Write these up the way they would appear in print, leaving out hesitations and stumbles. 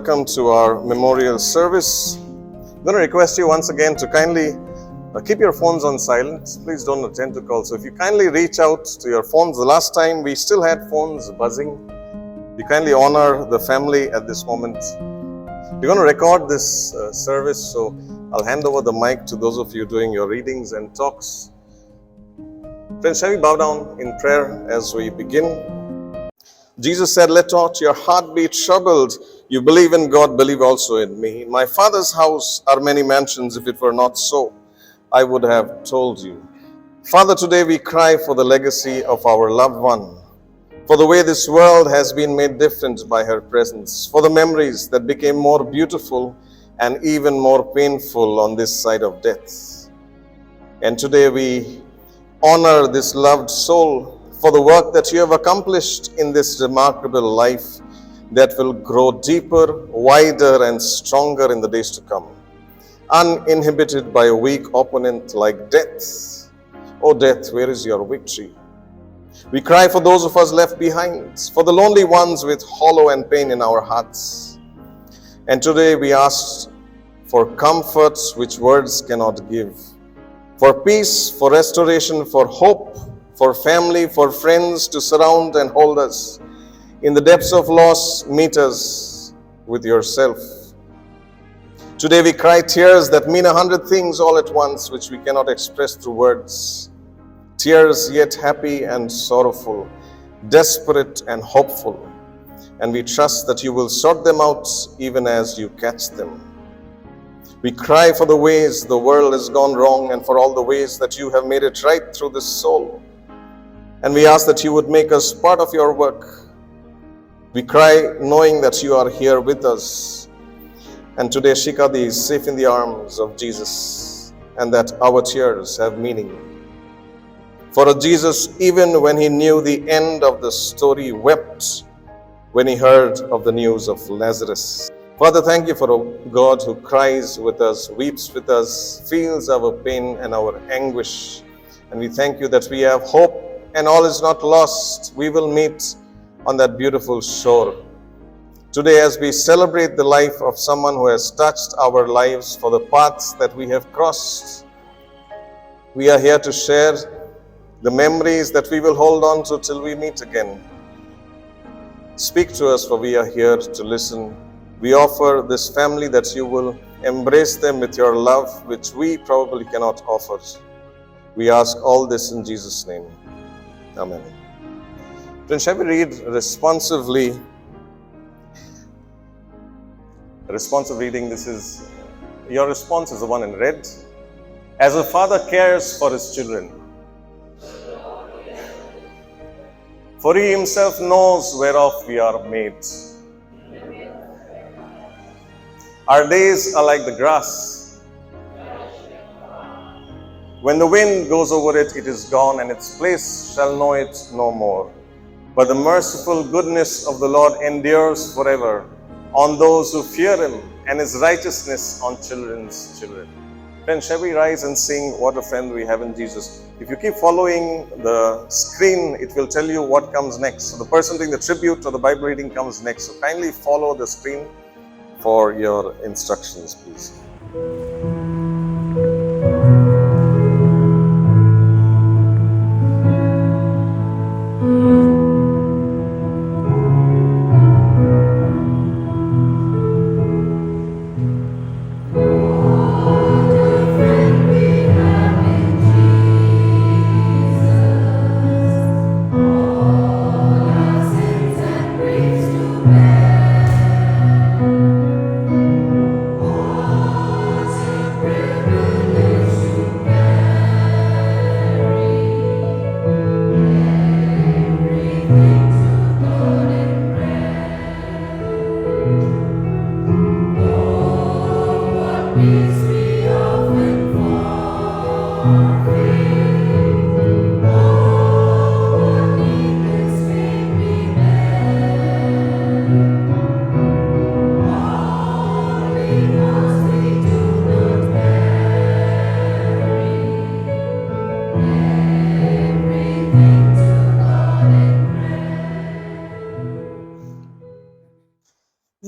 welcome to our memorial service. I'm going to request you once again to kindly keep your phones on silent. Please don't attend to calls. So if you kindly reach out to your phones, the last time we still had phones buzzing. You kindly honor the family at this moment. We're going to record this service, so I'll hand over the mic to those of you doing your readings and talks. Friends, shall we bow down in prayer as we begin? Jesus said, "Let not your heart be troubled. You believe in God, believe also in me. In my Father's house are many mansions. If it were not so, I would have told you." Father, today we cry for the legacy of our loved one, for the way this world has been made different by her presence, for the memories that became more beautiful and even more painful on this side of death. And today we honor this loved soul for the work that you have accomplished in this remarkable life that will grow deeper, wider, and stronger in the days to come, uninhibited by a weak opponent like death. Oh death, where is your victory? We cry for those of us left behind, for the lonely ones with hollow and pain in our hearts. And today we ask for comforts which words cannot give, for peace, for restoration, for hope, for family, for friends to surround and hold us. In the depths of loss, meet us with yourself. Today we cry tears that mean 100 things all at once, which we cannot express through words. Tears yet happy and sorrowful, desperate and hopeful. And we trust that you will sort them out even as you catch them. We cry for the ways the world has gone wrong and for all the ways that you have made it right through this soul. And we ask that you would make us part of your work. We cry knowing that you are here with us. And today Shikha is safe in the arms of Jesus, and that our tears have meaning. For Jesus, even when he knew the end of the story, wept when he heard of the news of Lazarus. Father, thank you for a God who cries with us, weeps with us, feels our pain and our anguish. And we thank you that we have hope and all is not lost. We will meet on that beautiful shore. Today, as we celebrate the life of someone who has touched our lives for the paths that we have crossed, we are here to share the memories that we will hold on to till we meet again. Speak to us, for we are here to listen. We offer this family that you will embrace them with your love, which we probably cannot offer. We ask all this in Jesus' name. Amen. Friends, shall we read responsively? Responsive reading, this is, your response is the one in red. As a father cares for his children, for he himself knows whereof we are made. Our days are like the grass. When the wind goes over it, it is gone, and its place shall know it no more. But the merciful goodness of the Lord endures forever on those who fear him, and his righteousness on children's children. Friends, shall we rise and sing What a Friend We Have in Jesus? If you keep following the screen, it will tell you what comes next. So the person doing the tribute or the Bible reading comes next. So kindly follow the screen for your instructions, please.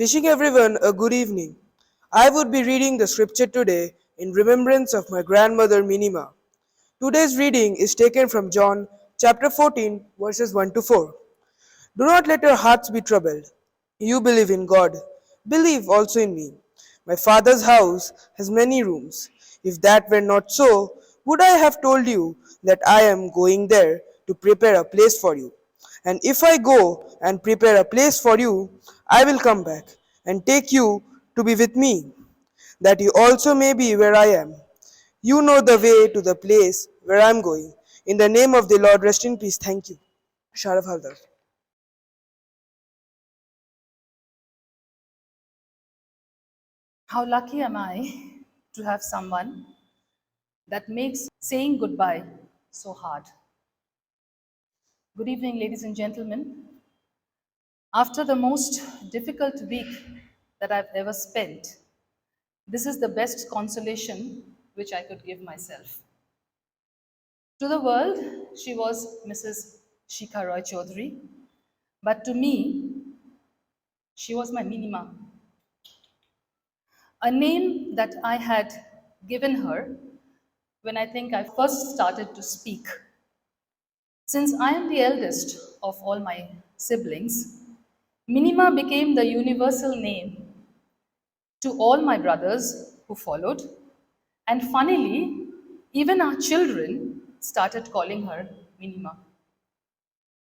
Wishing everyone a good evening. I would be reading the scripture today in remembrance of my grandmother Minima. Today's reading is taken from John chapter 14 verses 1 to 4. Do not let your hearts be troubled. You believe in God. Believe also in me. My Father's house has many rooms. If that were not so, would I have told you that I am going there to prepare a place for you? And if I go and prepare a place for you, I will come back and take you to be with me, that you also may be where I am. You know the way to the place where I am going. In the name of the Lord, rest in peace. Thank you. Sharaf Haldar. How lucky am I to have someone that makes saying goodbye so hard? Good evening, ladies and gentlemen. After the most difficult week that I've ever spent, this is the best consolation which I could give myself. To the world, she was Mrs. Shikha Roy Chowdhury, but to me, she was my minima, a name that I had given her when I think I first started to speak. Since I am the eldest of all my siblings, Minima became the universal name to all my brothers who followed. And funnily, even our children started calling her Minima.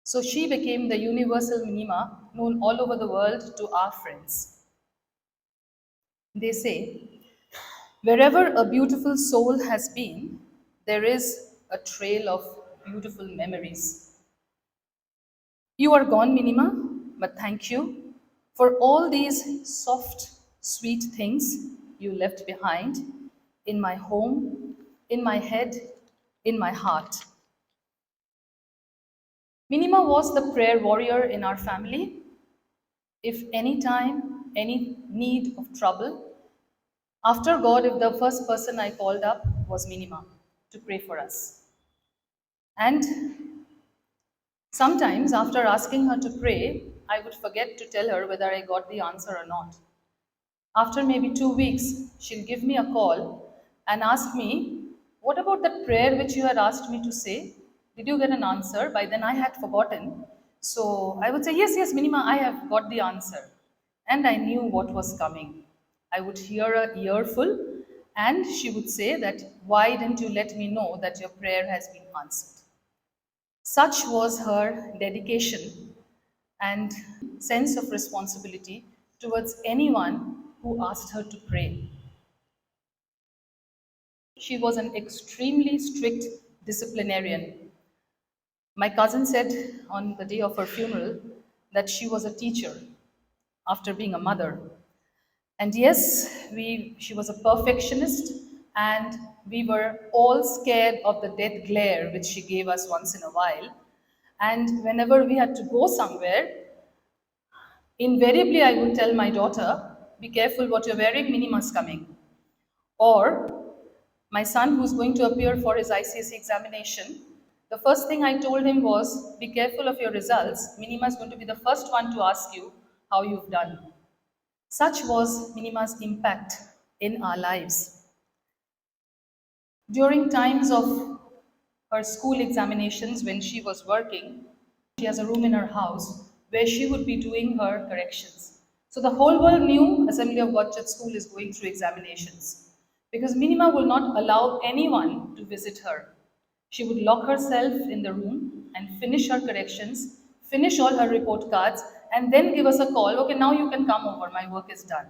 So she became the universal Minima known all over the world to our friends. They say, wherever a beautiful soul has been, there is a trail of beautiful memories. You are gone, Minima, but thank you for all these soft, sweet things you left behind in my home, in my head, in my heart. Minima was the prayer warrior in our family. If any time, any need of trouble, after God, if the first person I called up was Minima to pray for us. And sometimes, after asking her to pray, I would forget to tell her whether I got the answer or not. After maybe 2 weeks, she'll give me a call and ask me, what about that prayer which you had asked me to say? Did you get an answer? By then I had forgotten. So I would say, yes, yes, Minima, I have got the answer. And I knew what was coming. I would hear a earful and she would say that, why didn't you let me know that your prayer has been answered? Such was her dedication and sense of responsibility towards anyone who asked her to pray. She was an extremely strict disciplinarian. My cousin said on the day of her funeral that she was a teacher after being a mother. And yes, she was a perfectionist, and we were all scared of the death glare which she gave us once in a while. And whenever we had to go somewhere, invariably I would tell my daughter, be careful what you're wearing, Minima's coming. Or my son, who's going to appear for his ICSE examination, the first thing I told him was, be careful of your results. Minima is going to be the first one to ask you how you've done. Such was Minima's impact in our lives. During times of her school examinations when she was working, she has a room in her house where she would be doing her corrections. So the whole world knew Assembly of God Church School is going through examinations because Minima will not allow anyone to visit her. She would lock herself in the room and finish her corrections, finish all her report cards, and then give us a call. Okay, now you can come over, my work is done.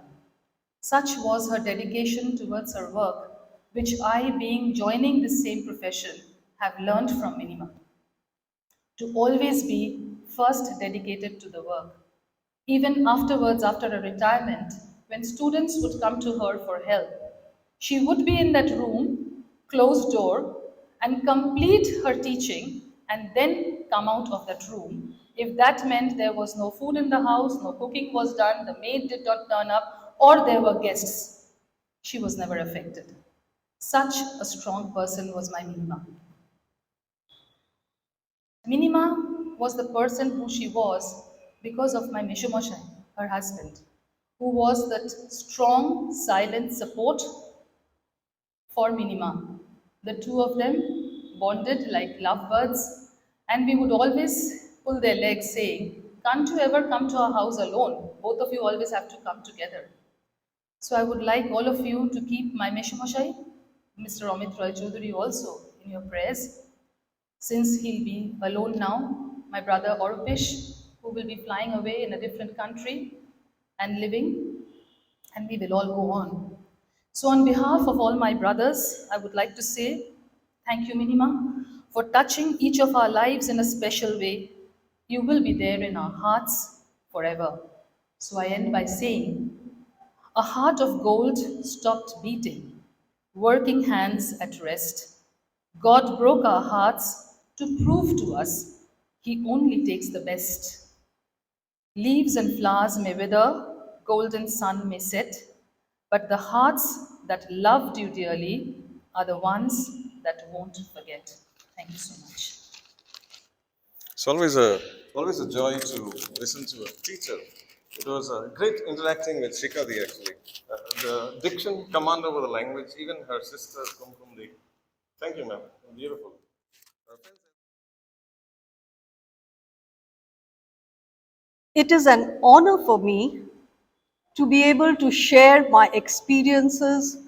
Such was her dedication towards her work, which I, being joining this same profession, have learned from Minima. To always be first dedicated to the work. Even afterwards, after her retirement, when students would come to her for help, she would be in that room, closed door, and complete her teaching and then come out of that room. If that meant there was no food in the house, no cooking was done, the maid did not turn up, or there were guests, she was never affected. Such a strong person was my Minima. Minima was the person who she was because of my Mishumoshe, her husband, who was that strong, silent support for Minima. The two of them bonded like lovebirds, and we would always pull their legs saying, "Can't you ever come to our house alone? Both of you always have to come together." So I would like all of you to keep my Meshamoshai, Mr. Amit Roy Chowdhury, also in your prayers, since he'll be alone now. My brother Orpish, who will be flying away in a different country and living, and we will all go on. So, on behalf of all my brothers, I would like to say thank you, Minima, for touching each of our lives in a special way. You will be there in our hearts forever. So, I end by saying, a heart of gold stopped beating, working hands at rest. God broke our hearts to prove to us He only takes the best. Leaves and flowers may wither, golden sun may set, but the hearts that loved you dearly are the ones that won't forget. Thank you so much. It's always a joy to listen to a teacher. It was great interacting with Shikha Di actually. The diction, command over the language, even her sister Kumkum Di. Thank you, ma'am. Beautiful. It is an honor for me to be able to share my experiences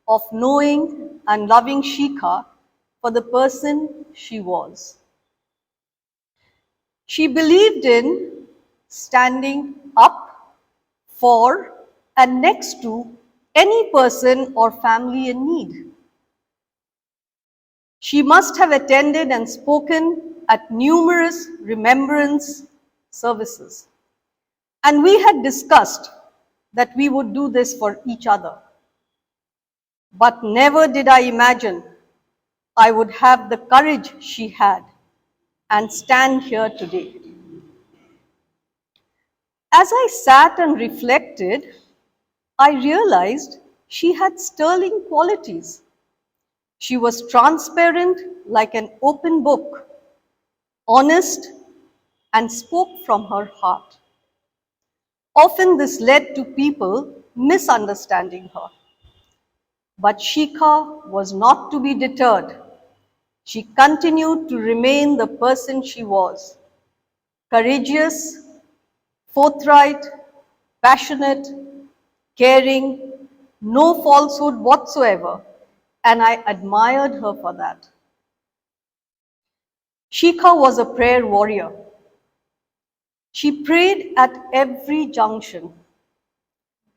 of knowing and loving Shikha for the person she was. She believed in standing up for and next to any person or family in need. She must have attended and spoken at numerous remembrance services. And we had discussed that we would do this for each other. But never did I imagine I would have the courage she had and stand here today. As I sat and reflected, I realized she had sterling qualities. She was transparent like an open book, honest, and spoke from her heart. Often this led to people misunderstanding her. But Shikha was not to be deterred. She continued to remain the person she was, courageous, forthright, passionate, caring, no falsehood whatsoever, and I admired her for that. Shikha was a prayer warrior. She prayed at every junction.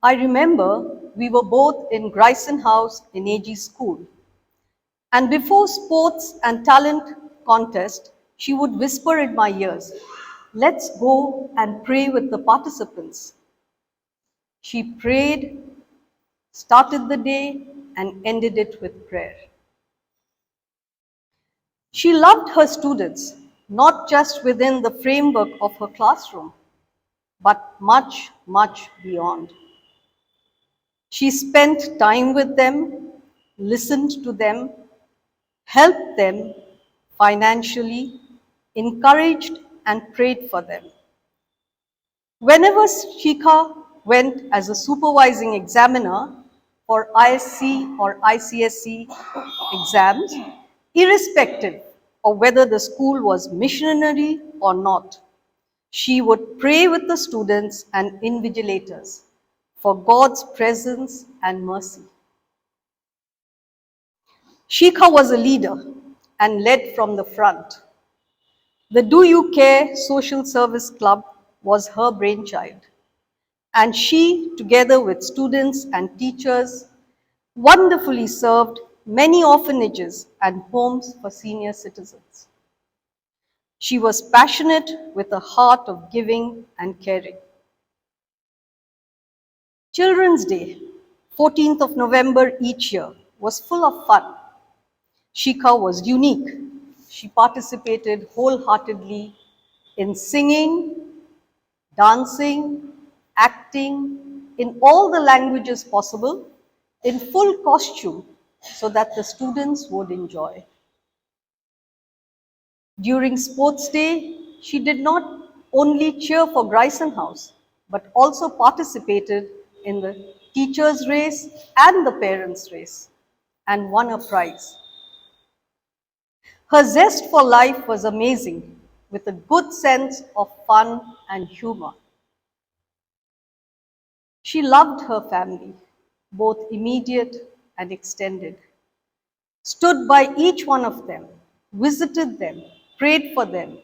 I remember we were both in Grayson House in AG School. And before sports and talent contest, she would whisper in my ears, "Let's go and pray with the participants." She prayed, started the day, and ended it with prayer. She loved her students, not just within the framework of her classroom, but much, much beyond. She spent time with them, listened to them, helped them financially, encouraged and prayed for them. Whenever Shikha went as a supervising examiner for ISC or ICSE exams, irrespective of whether the school was missionary or not, she would pray with the students and invigilators for God's presence and mercy. Shikha was a leader and led from the front. The Do You Care Social Service Club was her brainchild, and she, together with students and teachers, wonderfully served many orphanages and homes for senior citizens. She was passionate with a heart of giving and caring. Children's Day, 14th of November each year, was full of fun. Shikha was unique. She participated wholeheartedly in singing, dancing, acting in all the languages possible, in full costume, so that the students would enjoy. During Sports Day, she did not only cheer for Grayson House, but also participated in the teacher's race and the parents' race and won a prize. Her zest for life was amazing, with a good sense of fun and humor. She loved her family, both immediate and extended, stood by each one of them, visited them, prayed for them,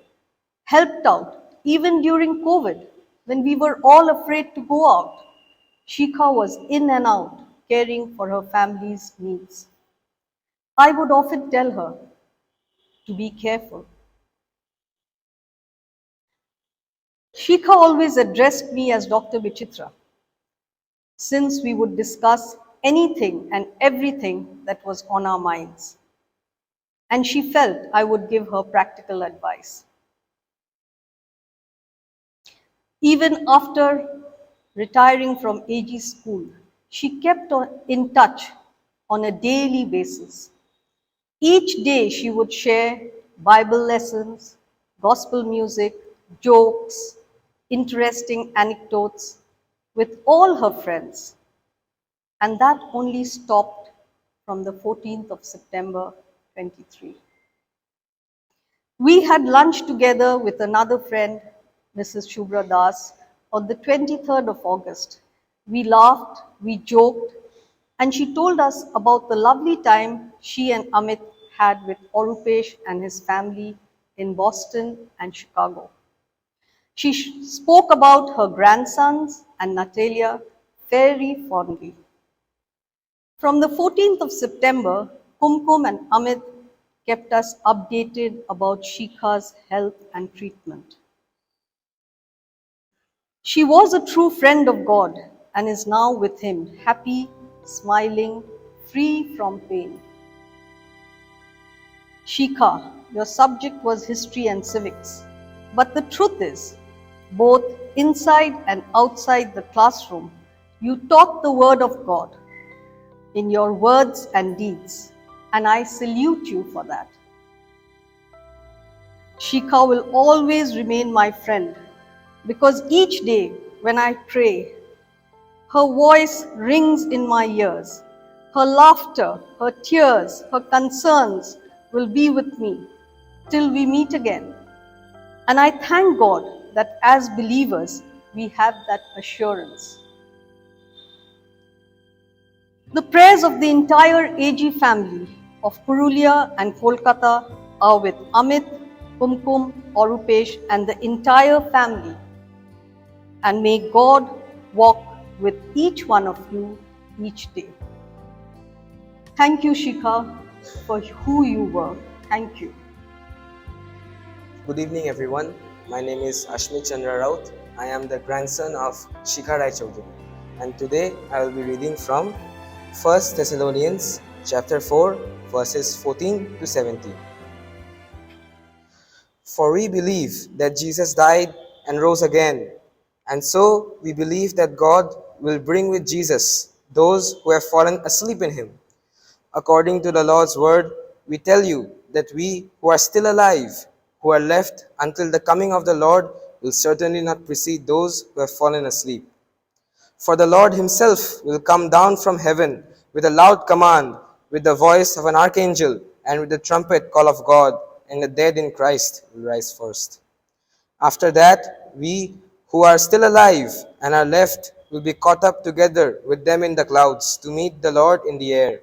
helped out, even during COVID, when we were all afraid to go out. Shikha was in and out, caring for her family's needs. I would often tell her to be careful. Shikha always addressed me as Dr. Vichitra, since we would discuss anything and everything that was on our minds. And she felt I would give her practical advice. Even after retiring from AG school, she kept in touch on a daily basis. Each day she would share Bible lessons, gospel music, jokes, interesting anecdotes with all her friends. And that only stopped from the 14th of September 23. We had lunch together with another friend, Mrs. Shubhra Das, on the 23rd of August. We laughed, we joked, and she told us about the lovely time she and Amit had with Orupesh and his family in Boston and Chicago. She spoke about her grandsons and Natalia very fondly. From the 14th of September, Kumkum and Amit kept us updated about Shikha's health and treatment. She was a true friend of God and is now with him, happy, smiling, free from pain. Shikha, your subject was history and civics, but the truth is, both inside and outside the classroom, you taught the word of God in your words and deeds, and I salute you for that. Shikha will always remain my friend because each day when I pray, her voice rings in my ears. Her laughter, her tears, her concerns will be with me till we meet again. And I thank God that as believers, we have that assurance. The prayers of the entire AG family of Purulia and Kolkata are with Amit, Kumkum, Orupesh, and the entire family. And may God walk with each one of you each day. Thank you, Shikha, for who you were. Thank you. Good evening, everyone. My name is Ashmit Chandra Raut. I am the grandson of Shikha Roy Chowdhury, and today I will be reading from 1 Thessalonians chapter 4, verses 14 to 17. For we believe that Jesus died and rose again, and so we believe that God will bring with Jesus those who have fallen asleep in him. According to the Lord's word, we tell you that we who are still alive, who are left until the coming of the Lord, will certainly not precede those who have fallen asleep. For the Lord himself will come down from heaven with a loud command, with the voice of an archangel, and with the trumpet call of God, and the dead in Christ will rise first. After that, we who are still alive and are left will be caught up together with them in the clouds to meet the Lord in the air.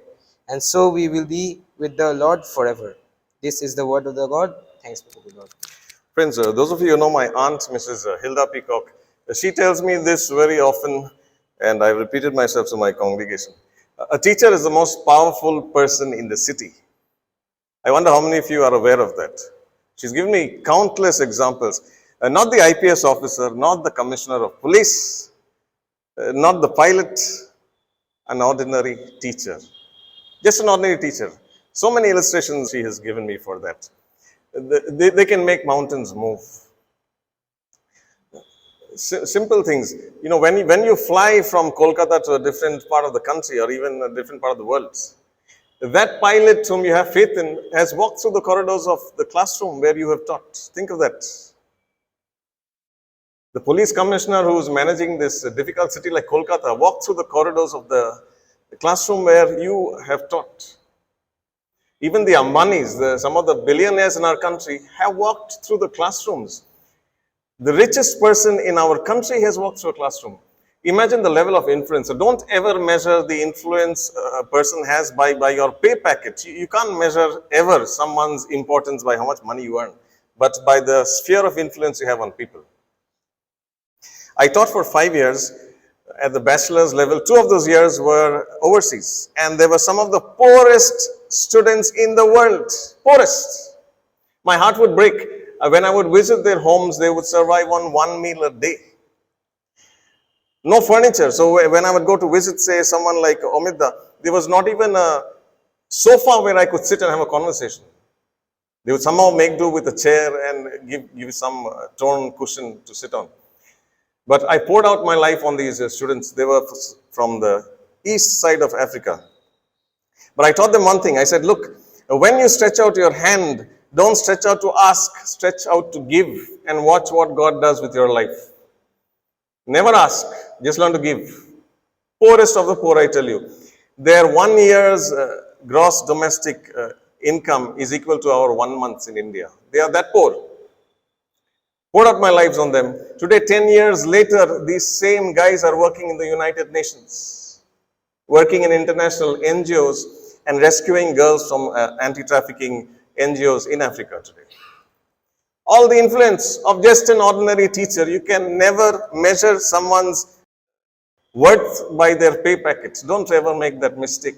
And so we will be with the Lord forever. This is the word of the God. Thanks be to the Lord. Friends, those of you who know my aunt, Mrs. Hilda Peacock, she tells me this very often, and I've repeated myself to my congregation. A teacher is the most powerful person in the city. I wonder how many of you are aware of that. She's given me countless examples. Not the IPS officer, not the commissioner of police, not the pilot, an ordinary teacher. Just an ordinary teacher. So many illustrations she has given me for that. They can make mountains move. Simple things. You know, when you fly from Kolkata to a different part of the country or even a different part of the world, that pilot whom you have faith in has walked through the corridors of the classroom where you have taught. Think of that. The police commissioner who's managing this difficult city like Kolkata walked through the corridors of the classroom where you have taught. Even the Ambanis, some of the billionaires in our country have walked through the classrooms. The richest person in our country has walked through a classroom. Imagine the level of influence. So don't ever measure the influence a person has by your pay packet. You can't measure ever someone's importance by how much money you earn, but by the sphere of influence you have on people. I taught for 5 years at the bachelor's level. 2 of those years were overseas, and they were some of the poorest students in the world. Poorest. My heart would break. When I would visit their homes, they would survive on 1 meal a day. No furniture. So when I would go to visit, say, someone like Omidda, there was not even a sofa where I could sit and have a conversation. They would somehow make do with a chair and give some torn cushion to sit on. But I poured out my life on these students. They were from the east side of Africa. But I taught them one thing. I said, look, when you stretch out your hand, don't stretch out to ask, stretch out to give, and watch what God does with your life. Never ask, just learn to give. Poorest of the poor, I tell you. Their 1 year's gross domestic income is equal to our 1 month's in India. They are that poor. Poured out my lives on them. Today, 10 years later, these same guys are working in the United Nations, working in international NGOs and rescuing girls from anti-trafficking NGOs in Africa today. All the influence of just an ordinary teacher. You can never measure someone's worth by their pay packets. Don't ever make that mistake.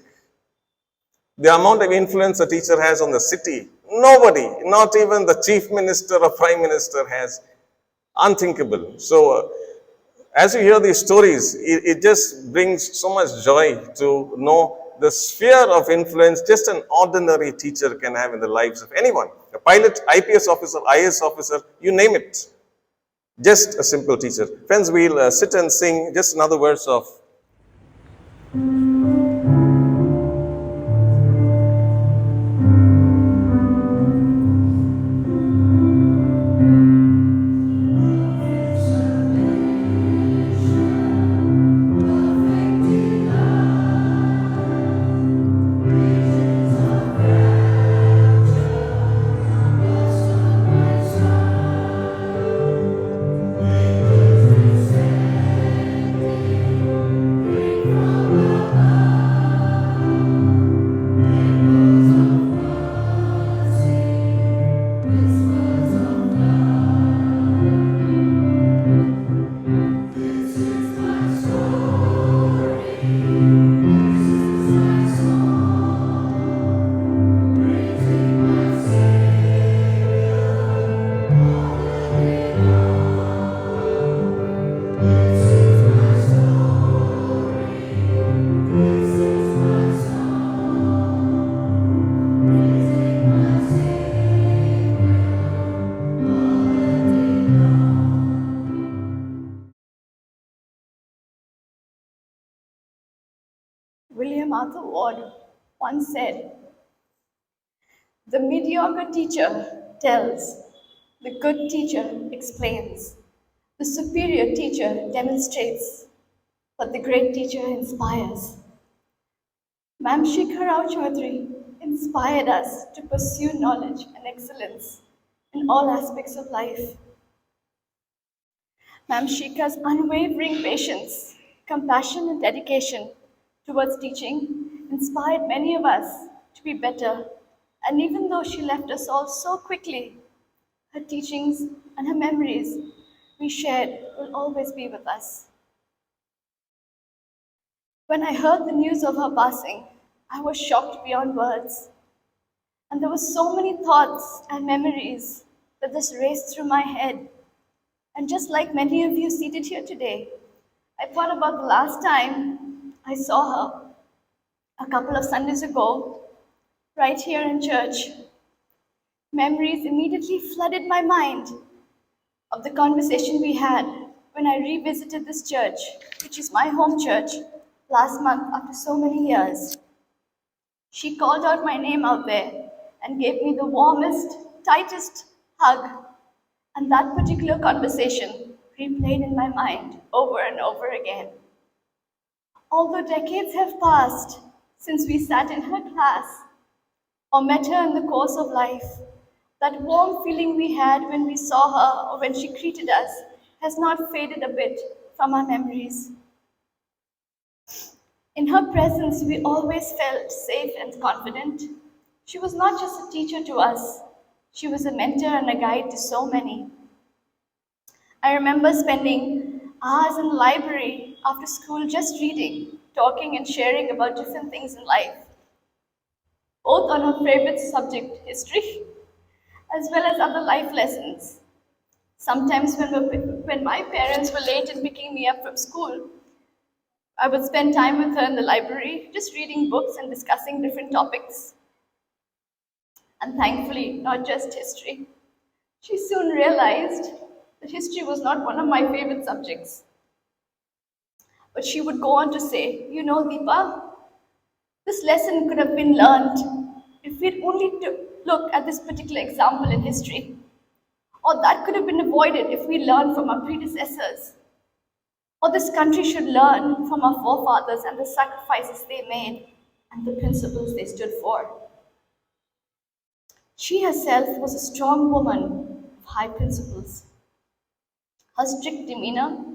The amount of influence a teacher has on the city, nobody, not even the chief minister or prime minister has. Unthinkable. So, as you hear these stories, it just brings so much joy to know the sphere of influence just an ordinary teacher can have in the lives of anyone. A pilot, IPS officer, IAS officer, you name it. Just a simple teacher. Friends, we'll sit and sing just another verse of William Arthur Ward once said, "The mediocre teacher tells, the good teacher explains, the superior teacher demonstrates, but the great teacher inspires." Ma'am Shikha Roy Chowdhury inspired us to pursue knowledge and excellence in all aspects of life. Ma'am Shikha's unwavering patience, compassion, and dedication towards teaching inspired many of us to be better. And even though she left us all so quickly, her teachings and her memories we shared will always be with us. When I heard the news of her passing, I was shocked beyond words. And there were so many thoughts and memories that just raced through my head. And just like many of you seated here today, I thought about the last time I saw her a couple of Sundays ago, right here in church. Memories immediately flooded my mind of the conversation we had when I revisited this church, which is my home church, last month after so many years. She called out my name out there and gave me the warmest, tightest hug. And that particular conversation replayed in my mind over and over again. Although decades have passed since we sat in her class or met her in the course of life, that warm feeling we had when we saw her or when she greeted us has not faded a bit from our memories. In her presence, we always felt safe and confident. She was not just a teacher to us, she was a mentor and a guide to so many. I remember spending hours in the library after school just reading, talking, and sharing about different things in life, both on her favorite subject, history, as well as other life lessons. Sometimes, when my parents were late in picking me up from school, I would spend time with her in the library, just reading books and discussing different topics. And thankfully, not just history. She soon realized that history was not one of my favorite subjects. But she would go on to say, you know, Deepa, this lesson could have been learned if we'd only look at this particular example in history. Or that could have been avoided if we learned from our predecessors. Or this country should learn from our forefathers and the sacrifices they made and the principles they stood for. She herself was a strong woman of high principles. Her strict demeanor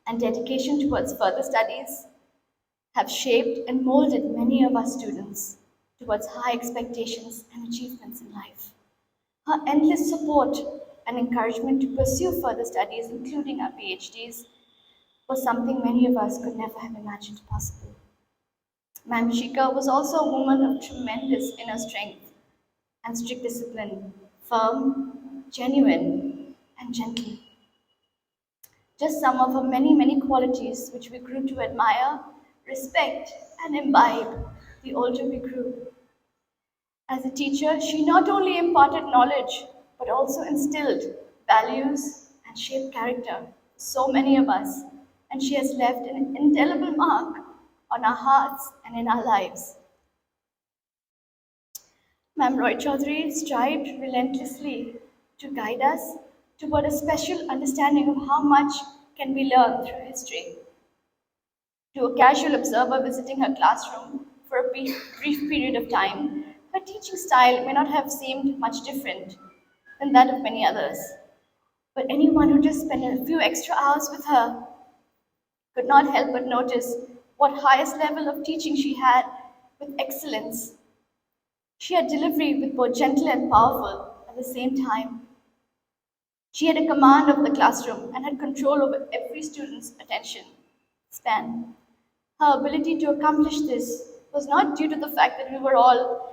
and dedication towards further studies have shaped and molded many of our students towards high expectations and achievements in life. Her endless support and encouragement to pursue further studies, including our PhDs, was something many of us could never have imagined possible. Ma'am Shikha was also a woman of tremendous inner strength and strict discipline, firm, genuine, and gentle. Just some of her many, many qualities which we grew to admire, respect, and imbibe the older we grew. As a teacher, she not only imparted knowledge, but also instilled values and shaped character for so many of us, and she has left an indelible mark on our hearts and in our lives. Ma'am Roy Chowdhury strived relentlessly to guide us toward a special understanding of how much can be learned through history. To a casual observer visiting her classroom for a brief period of time, her teaching style may not have seemed much different than that of many others. But anyone who just spent a few extra hours with her could not help but notice what highest level of teaching she had with excellence. She had delivery with both gentle and powerful at the same time. She had a command of the classroom and had control over every student's attention span. Her ability to accomplish this was not due to the fact that we were all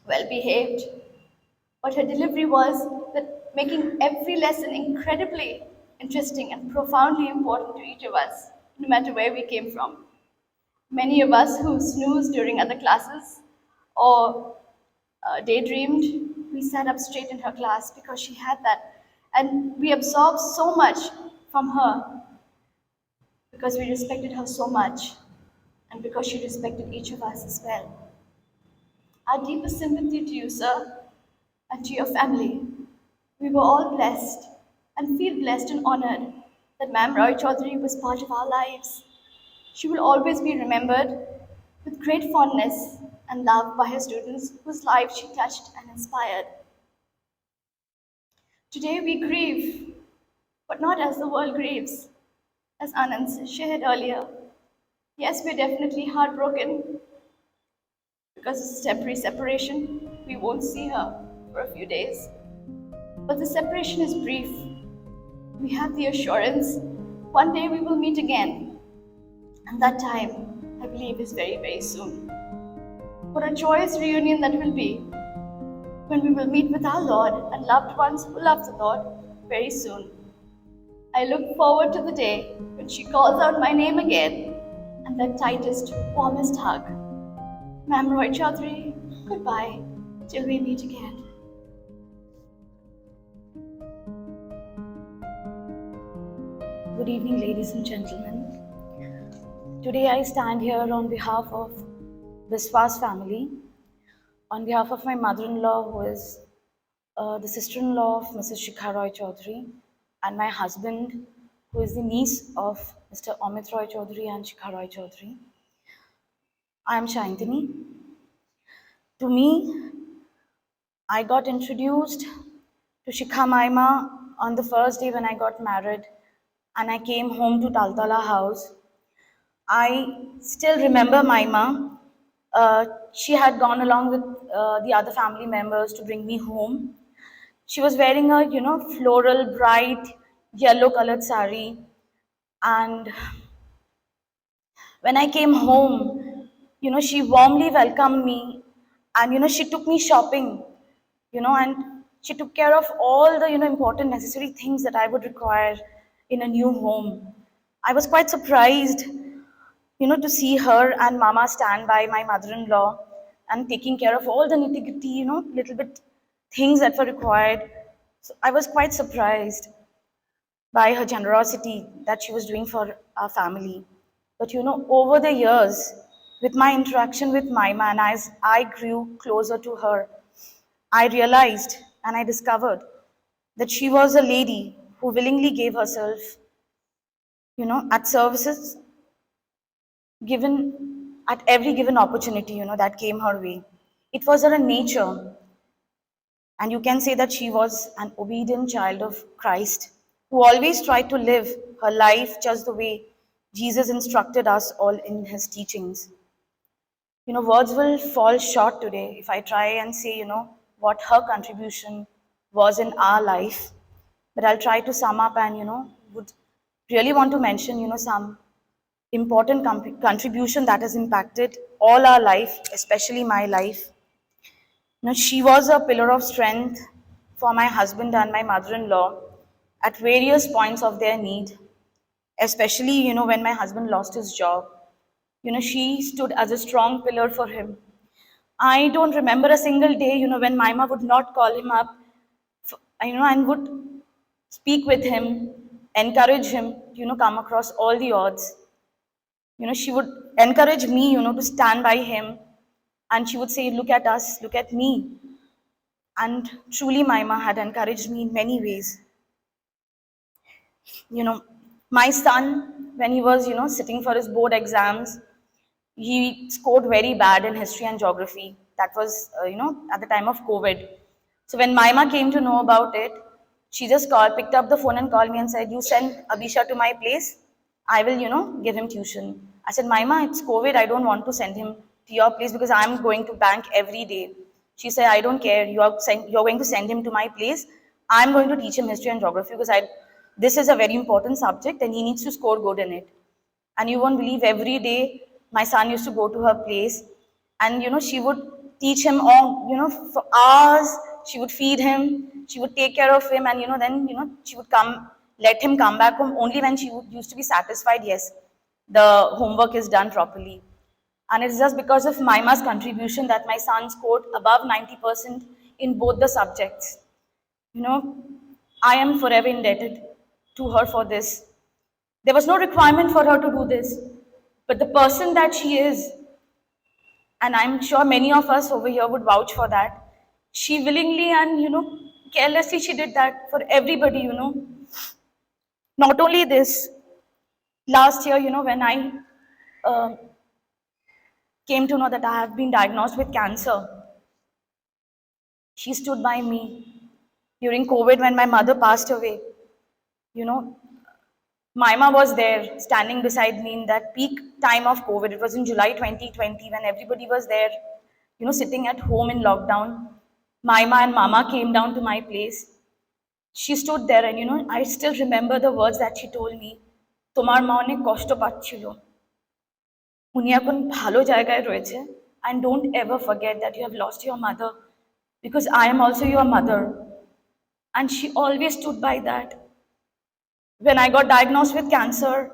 well behaved, but her delivery was that making every lesson incredibly interesting and profoundly important to each of us, no matter where we came from. Many of us who snoozed during other classes or daydreamed, we sat up straight in her class because she had that. And we absorbed so much from her because we respected her so much and because she respected each of us as well. Our deepest sympathy to you, sir, and to your family. We were all blessed and feel blessed and honored that Ma'am Roy Chaudhary was part of our lives. She will always be remembered with great fondness and love by her students whose lives she touched and inspired. Today we grieve, but not as the world grieves, as Anand shared earlier. Yes, we're definitely heartbroken because it's a temporary separation. We won't see her for a few days. But the separation is brief. We have the assurance one day we will meet again. And that time, I believe, is very, very soon. What a joyous reunion that will be when we will meet with our Lord and loved ones who love the Lord very soon. I look forward to the day when she calls out my name again and that tightest, warmest hug. Ma'am Roy Chaudhary, goodbye till we meet again. Good evening, ladies and gentlemen. Today I stand here on behalf of Biswas family, on behalf of my mother-in-law, who is the sister-in-law of Mrs. Shikha Roy Chowdhury, and my husband, who is the niece of Mr. Amit Roy Chowdhury and Shikha Roy Chowdhury. I am Shantini. To me, I got introduced to Shikha Maima on the first day when I got married, and I came home to Taltala house. I still remember Maima. She had gone along with the other family members to bring me home. She was wearing a, floral, bright, yellow colored sari. And when I came home, she warmly welcomed me, and, she took me shopping, and she took care of all the, important necessary things that I would require in a new home. I was quite surprised, to see her and mama stand by my mother-in-law and taking care of all the nitty-gritty, little bit things that were required. So I was quite surprised by her generosity that she was doing for our family. But over the years, with my interaction with Maima and as I grew closer to her, I realized and I discovered that she was a lady who willingly gave herself, at services given at every given opportunity, that came her way. It was her nature. And you can say that she was an obedient child of Christ who always tried to live her life just the way Jesus instructed us all in his teachings. Words will fall short today if I try and say, what her contribution was in our life. But I'll try to sum up and, would really want to mention, some important contribution that has impacted all our life, especially my life. She was a pillar of strength for my husband and my mother-in-law at various points of their need, especially, when my husband lost his job. She stood as a strong pillar for him. I don't remember a single day, when Maima would not call him up, and would speak with him, encourage him, come across all the odds. She would encourage me, to stand by him, and she would say, look at us, look at me. And truly, Maima had encouraged me in many ways. My son, when he was, sitting for his board exams, he scored very bad in history and geography. That was, at the time of COVID. So when Maima came to know about it, she just picked up the phone and called me and said, you send Abhisha to my place. I will, give him tuition. I said, Maima, it's COVID. I don't want to send him to your place because I'm going to bank every day. She said, I don't care. You're going to send him to my place. I'm going to teach him history and geography because this is a very important subject and he needs to score good in it. And you won't believe, every day my son used to go to her place and, she would teach him all, for hours. She would feed him, she would take care of him, and, then, she would let him come back home only when she used to be satisfied, yes, the homework is done properly. And it's just because of Maima's contribution that my son scored above 90% in both the subjects. I am forever indebted to her for this. There was no requirement for her to do this, but the person that she is, and I'm sure many of us over here would vouch for that, she willingly and, carelessly she did that for everybody, Not only this, last year, when I came to know that I have been diagnosed with cancer, she stood by me during COVID when my mother passed away. Maima was there standing beside me in that peak time of COVID. It was in July 2020 when everybody was there, sitting at home in lockdown. Maima and Mama came down to my place. She stood there and, I still remember the words that she told me. Tomar ma onek koshto pachchilo. Uni ekhon bhalo jaygaye royeche, and don't ever forget that you have lost your mother because I am also your mother. And she always stood by that. When I got diagnosed with cancer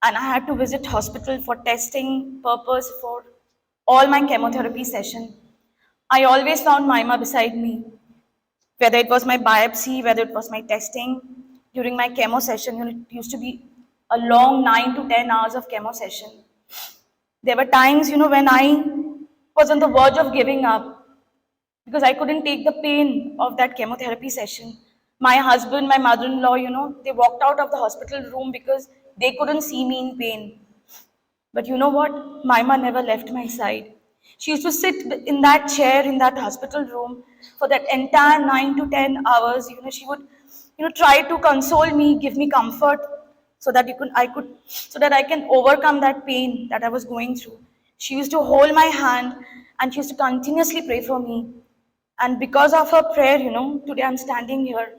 and I had to visit hospital for testing purpose for all my chemotherapy session, I always found Maima beside me. Whether it was my biopsy, whether it was my testing, during my chemo session, it used to be a long 9 to 10 hours of chemo session. There were times, when I was on the verge of giving up because I couldn't take the pain of that chemotherapy session. My husband, my mother-in-law, they walked out of the hospital room because they couldn't see me in pain. But you know what? Maima never left my side. She used to sit in that chair in that hospital room for that entire 9 to 10 hours. She would, try to console me, give me comfort, so that so that I can overcome that pain that I was going through. She used to hold my hand and she used to continuously pray for me. And because of her prayer, today I'm standing here.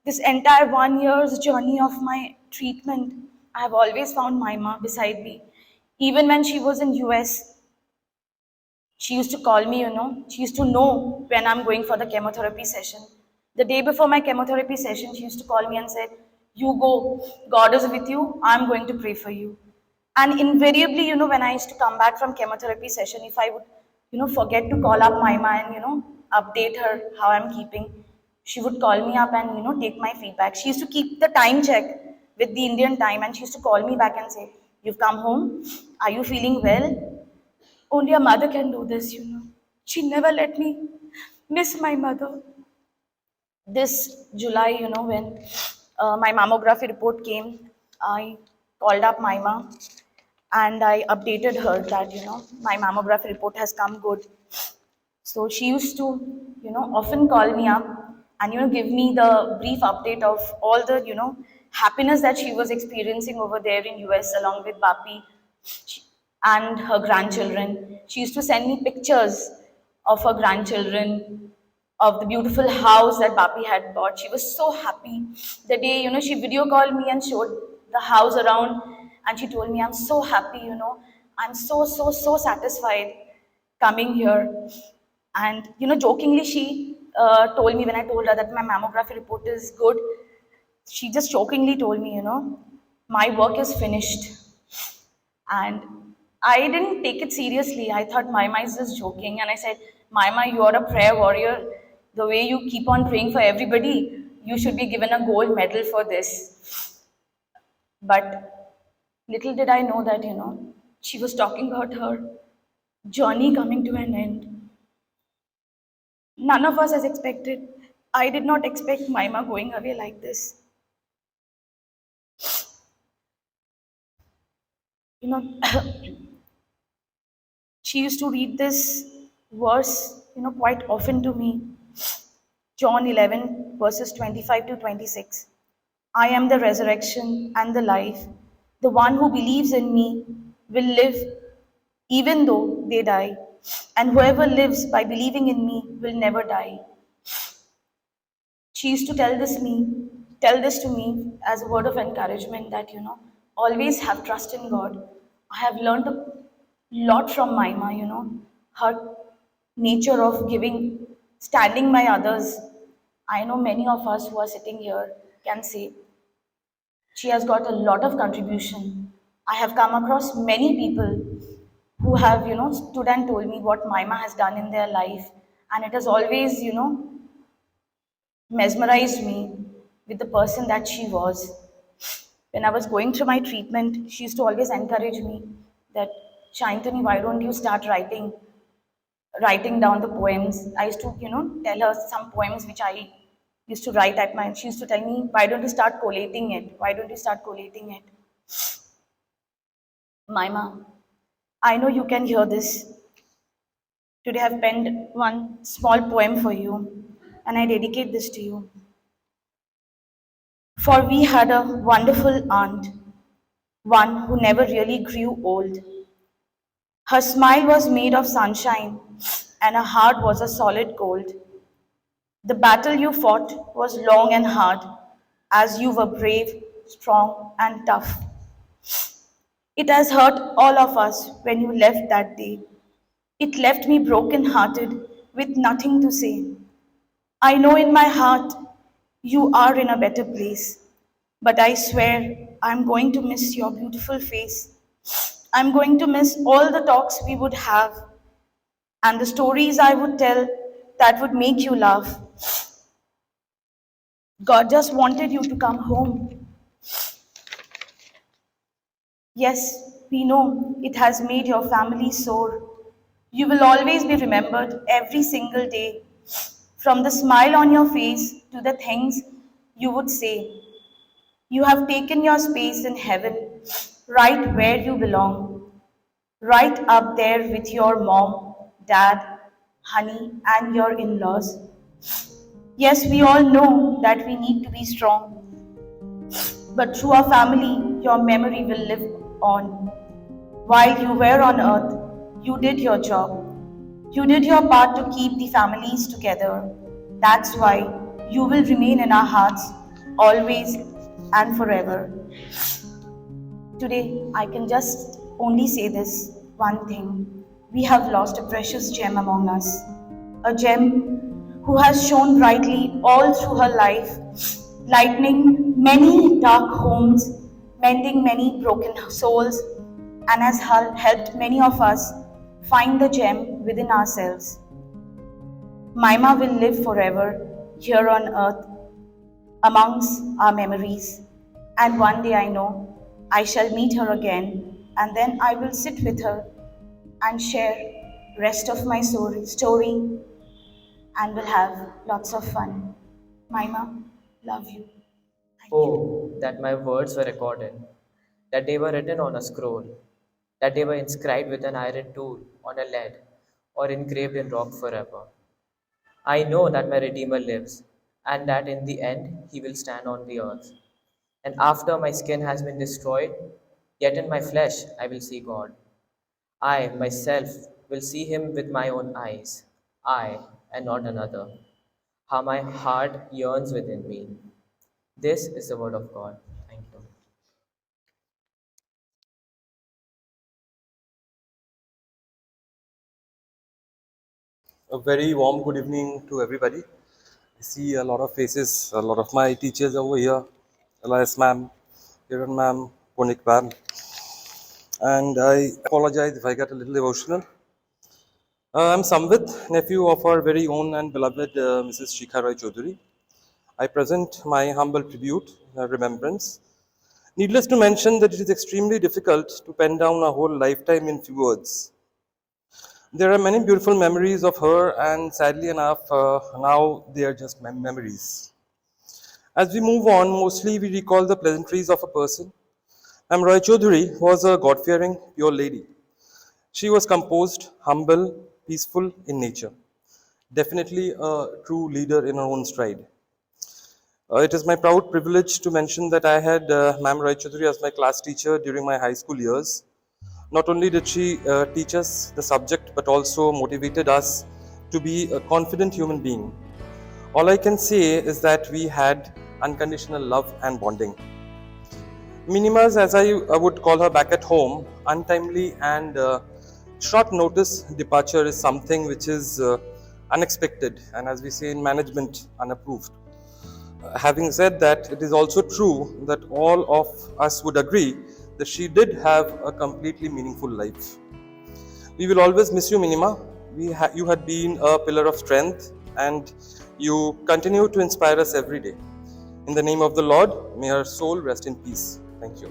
This entire 1 year's journey of my treatment, I have always found Maima beside me. Even when she was in US, she used to call me, she used to know when I'm going for the chemotherapy session. The day before my chemotherapy session, she used to call me and said, "You go, God is with you, I'm going to pray for you." And invariably, when I used to come back from chemotherapy session, if I would, forget to call up Maima and, update her how I'm keeping, she would call me up and, take my feedback. She used to keep the time check with the Indian time and she used to call me back and say, "You've come home? Are you feeling well?" Only a mother can do this. She never let me miss my mother. This July, when my mammography report came, I called up Maima and I updated her that, my mammography report has come good. So she used to, often call me up and, give me the brief update of all the, happiness that she was experiencing over there in US along with Bapi and her grandchildren. She used to send me pictures of her grandchildren, of the beautiful house that Bapi had bought. She was so happy. The day, she video called me and showed the house around and she told me, "I'm so happy, I'm so satisfied coming here." And, jokingly, she told me when I told her that my mammography report is good, she just jokingly told me, "My work is finished." And I didn't take it seriously. I thought Maima is just joking. And I said, "Maima, you are a prayer warrior. The way you keep on praying for everybody, you should be given a gold medal for this." But little did I know that, she was talking about her journey coming to an end. None of us has expected. I did not expect Maima going away like this. You know, she used to read this verse, quite often to me. John 11, verses 25 to 26. "I am the resurrection and the life. The one who believes in me will live even though they die. And whoever lives by believing in me will never die." She used to tell this to me as a word of encouragement that, always have trust in God. I have learned a lot from Maima, her nature of giving, standing by others. I know many of us who are sitting here can say she has got a lot of contribution. I have come across many people who have, stood and told me what Maima has done in their life. And it has always, mesmerized me with the person that she was. When I was going through my treatment, she used to always encourage me that, "Shantanu, why don't you start writing down the poems?" I used to, tell her some poems which I used to write at my, she used to tell me, "Why don't you start collating it? Why don't you start collating it?" Maima, I know you can hear this. Today I've penned one small poem for you, and I dedicate this to you. For we had a wonderful aunt, one who never really grew old. Her smile was made of sunshine, and her heart was a solid gold. The battle you fought was long and hard, as you were brave, strong, and tough. It has hurt all of us when you left that day. It left me broken hearted with nothing to say. I know in my heart you are in a better place, but I swear I'm going to miss your beautiful face. I'm going to miss all the talks we would have and the stories I would tell that would make you laugh. God just wanted you to come home. Yes, we know it has made your family sore. You will always be remembered every single day, from the smile on your face to the things you would say, "You have taken your space in heaven, right where you belong, right up there with your mom, dad, honey, and your in laws." Yes, we all know that we need to be strong, but through our family, your memory will live on. While you were on earth, you did your job. You did your part to keep the families together. That's why you will remain in our hearts always and forever. Today, I can just only say this one thing. We have lost a precious gem among us. A gem who has shone brightly all through her life, lightening many dark homes, mending many broken souls, and has helped many of us find the gem within ourselves. Maima will live forever here on earth amongst our memories. And one day I know I shall meet her again, and then I will sit with her and share rest of my story and will have lots of fun. Maima, love you. Thank you. Oh, that my words were recorded, that they were written on a scroll, that they were inscribed with an iron tool on a lead, or engraved in rock forever. I know that my Redeemer lives, and that in the end he will stand on the earth. And after my skin has been destroyed, yet in my flesh I will see God. I myself will see him with my own eyes, I and not another. How my heart yearns within me. This is the word of God. Thank you. A very warm good evening to everybody. I see a lot of faces, a lot of my teachers over here, Elias ma'am, Kiran ma'am, Konik ma'am, and I apologize if I get a little emotional. I'm Samvit, nephew of our very own and beloved Mrs. Shikha Roy Chowdhury. I present my humble tribute, remembrance. Needless to mention that it is extremely difficult to pen down a whole lifetime in few words. There are many beautiful memories of her, and sadly enough, now they are just memories. As we move on, mostly we recall the pleasantries of a person. Mme. Roy Chowdhury was a God-fearing, pure lady. She was composed, humble, peaceful in nature. Definitely a true leader in her own stride. It is my proud privilege to mention that I had Mme. Roy Chowdhury as my class teacher during my high school years. Not only did she teach us the subject, but also motivated us to be a confident human being. All I can say is that we had unconditional love and bonding. Minimas, as I would call her back at home, untimely and short notice departure is something which is unexpected, and as we say in management, unapproved. Having said that, it is also true that all of us would agree that she did have a completely meaningful life. We will always miss you, Minima. You had been a pillar of strength, and you continue to inspire us every day. In the name of the Lord, may her soul rest in peace. Thank you.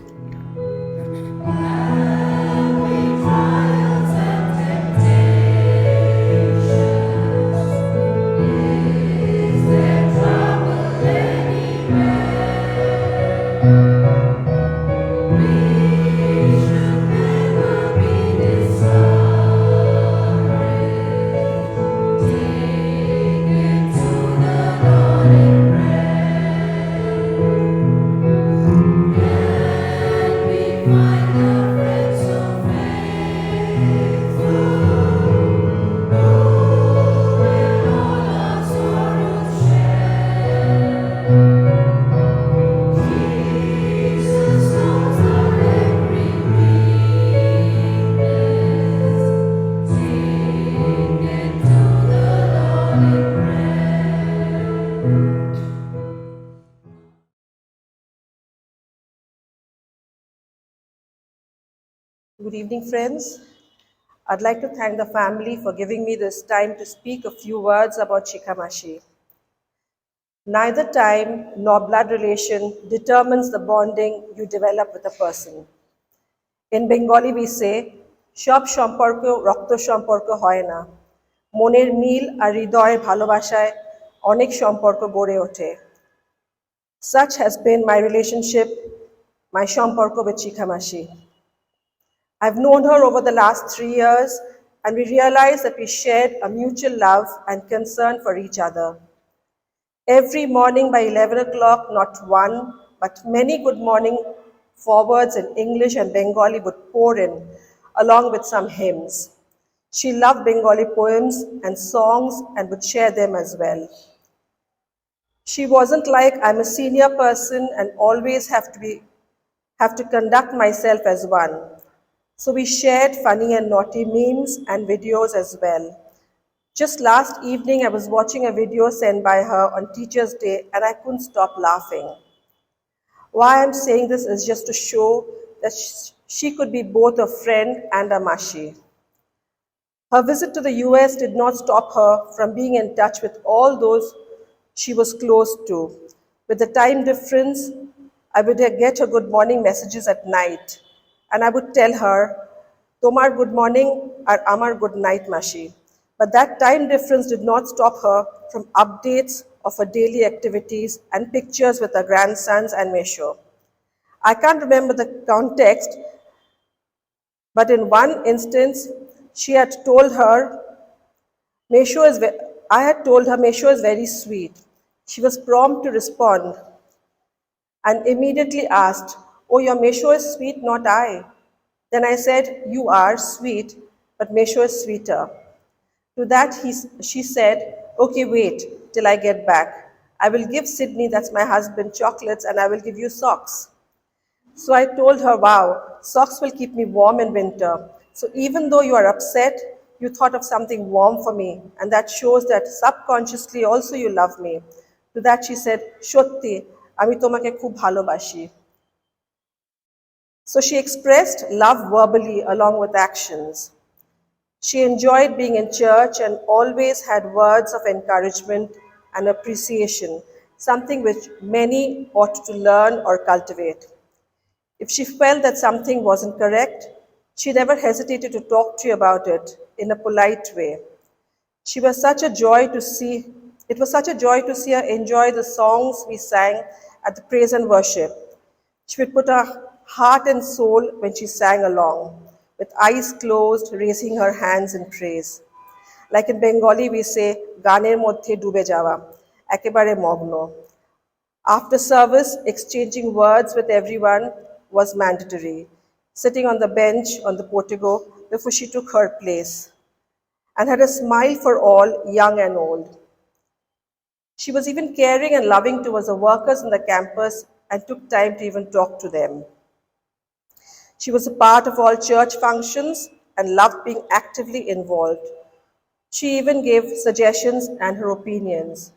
Good evening, friends. I'd like to thank the family for giving me this time to speak a few words about Shikha Mashi. Neither time nor blood relation determines the bonding you develop with a person. In Bengali we say, সব সম্পর্ক রক্ত সম্পর্ক হয় না। মনের মিল আর হৃদয়ের ভালোবাসায় অনেক সম্পর্ক গড়ে ওঠে। Such has been my relationship, my সম্পর্ক with Shikha Mashi. I've known her over the last 3 years, and we realized that we shared a mutual love and concern for each other. Every morning by 11 o'clock, not one, but many good morning forwards in English and Bengali would pour in, along with some hymns. She loved Bengali poems and songs and would share them as well. She wasn't like I'm a senior person and always have to conduct myself as one. So we shared funny and naughty memes and videos as well. Just last evening, I was watching a video sent by her on Teacher's Day and I couldn't stop laughing. Why I'm saying this is just to show that she could be both a friend and a mashi. Her visit to the US did not stop her from being in touch with all those she was close to. With the time difference, I would get her good morning messages at night, and I would tell her, Tomar good morning or Amar good night, Mashi. But that time difference did not stop her from updates of her daily activities and pictures with her grandsons and Mesho. I can't remember the context, but in one instance, she had told her I had told her Mesho is very sweet. She was prompt to respond and immediately asked, Oh, your Mesho is sweet, not I. Then I said, You are sweet, but Mesho is sweeter. To that she said, Okay, wait till I get back. I will give Sydney, that's my husband, chocolates and I will give you socks. So I told her, Wow, socks will keep me warm in winter. So even though you are upset, you thought of something warm for me, and that shows that subconsciously also you love me. To that she said, Shotti, ami tomake khub bhalobashi. So she expressed love verbally along with actions. She enjoyed being in church and always had words of encouragement and appreciation, something which many ought to learn or cultivate. If she felt that something wasn't correct, she never hesitated to talk to you about it in a polite way. It was such a joy to see her enjoy the songs we sang at the praise and worship. She would put her heart and soul when she sang along, with eyes closed, raising her hands in praise. Like in Bengali, we say, Ganer moddhe dube jawa, ekebare mogno. After service, exchanging words with everyone was mandatory, sitting on the bench on the portico before she took her place, and had a smile for all, young and old. She was even caring and loving towards the workers on the campus and took time to even talk to them. She was a part of all church functions and loved being actively involved. She even gave suggestions and her opinions.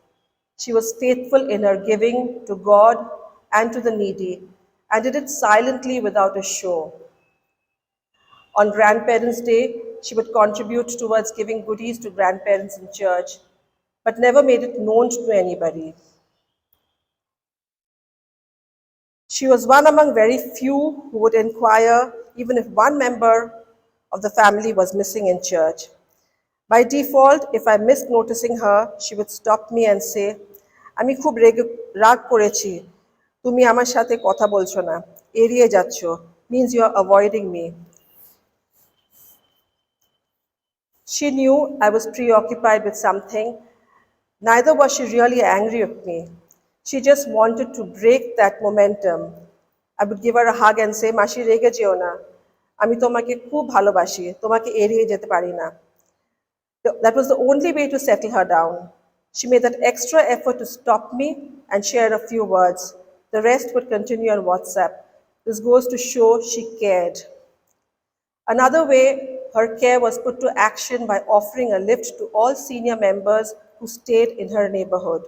She was faithful in her giving to God and to the needy, and did it silently without a show. On Grandparents' Day, she would contribute towards giving goodies to grandparents in church, but never made it known to anybody. She was one among very few who would inquire even if one member of the family was missing in church. By default, if I missed noticing her, she would stop me and say, আমি খুব রাগ করেছি তুমি আমার সাথে কথা বলছো না এড়িয়ে যাচ্ছ means you are avoiding me. She knew I was preoccupied with something. Neither was she really angry with me. She just wanted to break that momentum. I would give her a hug and say, মাসি রেগে যেও না আমি তোমাকে খুব ভালোবাসি তোমাকে এড়িয়ে যেতে পারি না. That was the only way to settle her down. She made that extra effort to stop me and share a few words. The rest would continue on WhatsApp. This goes to show she cared. Another way her care was put to action by offering a lift to all senior members who stayed in her neighborhood.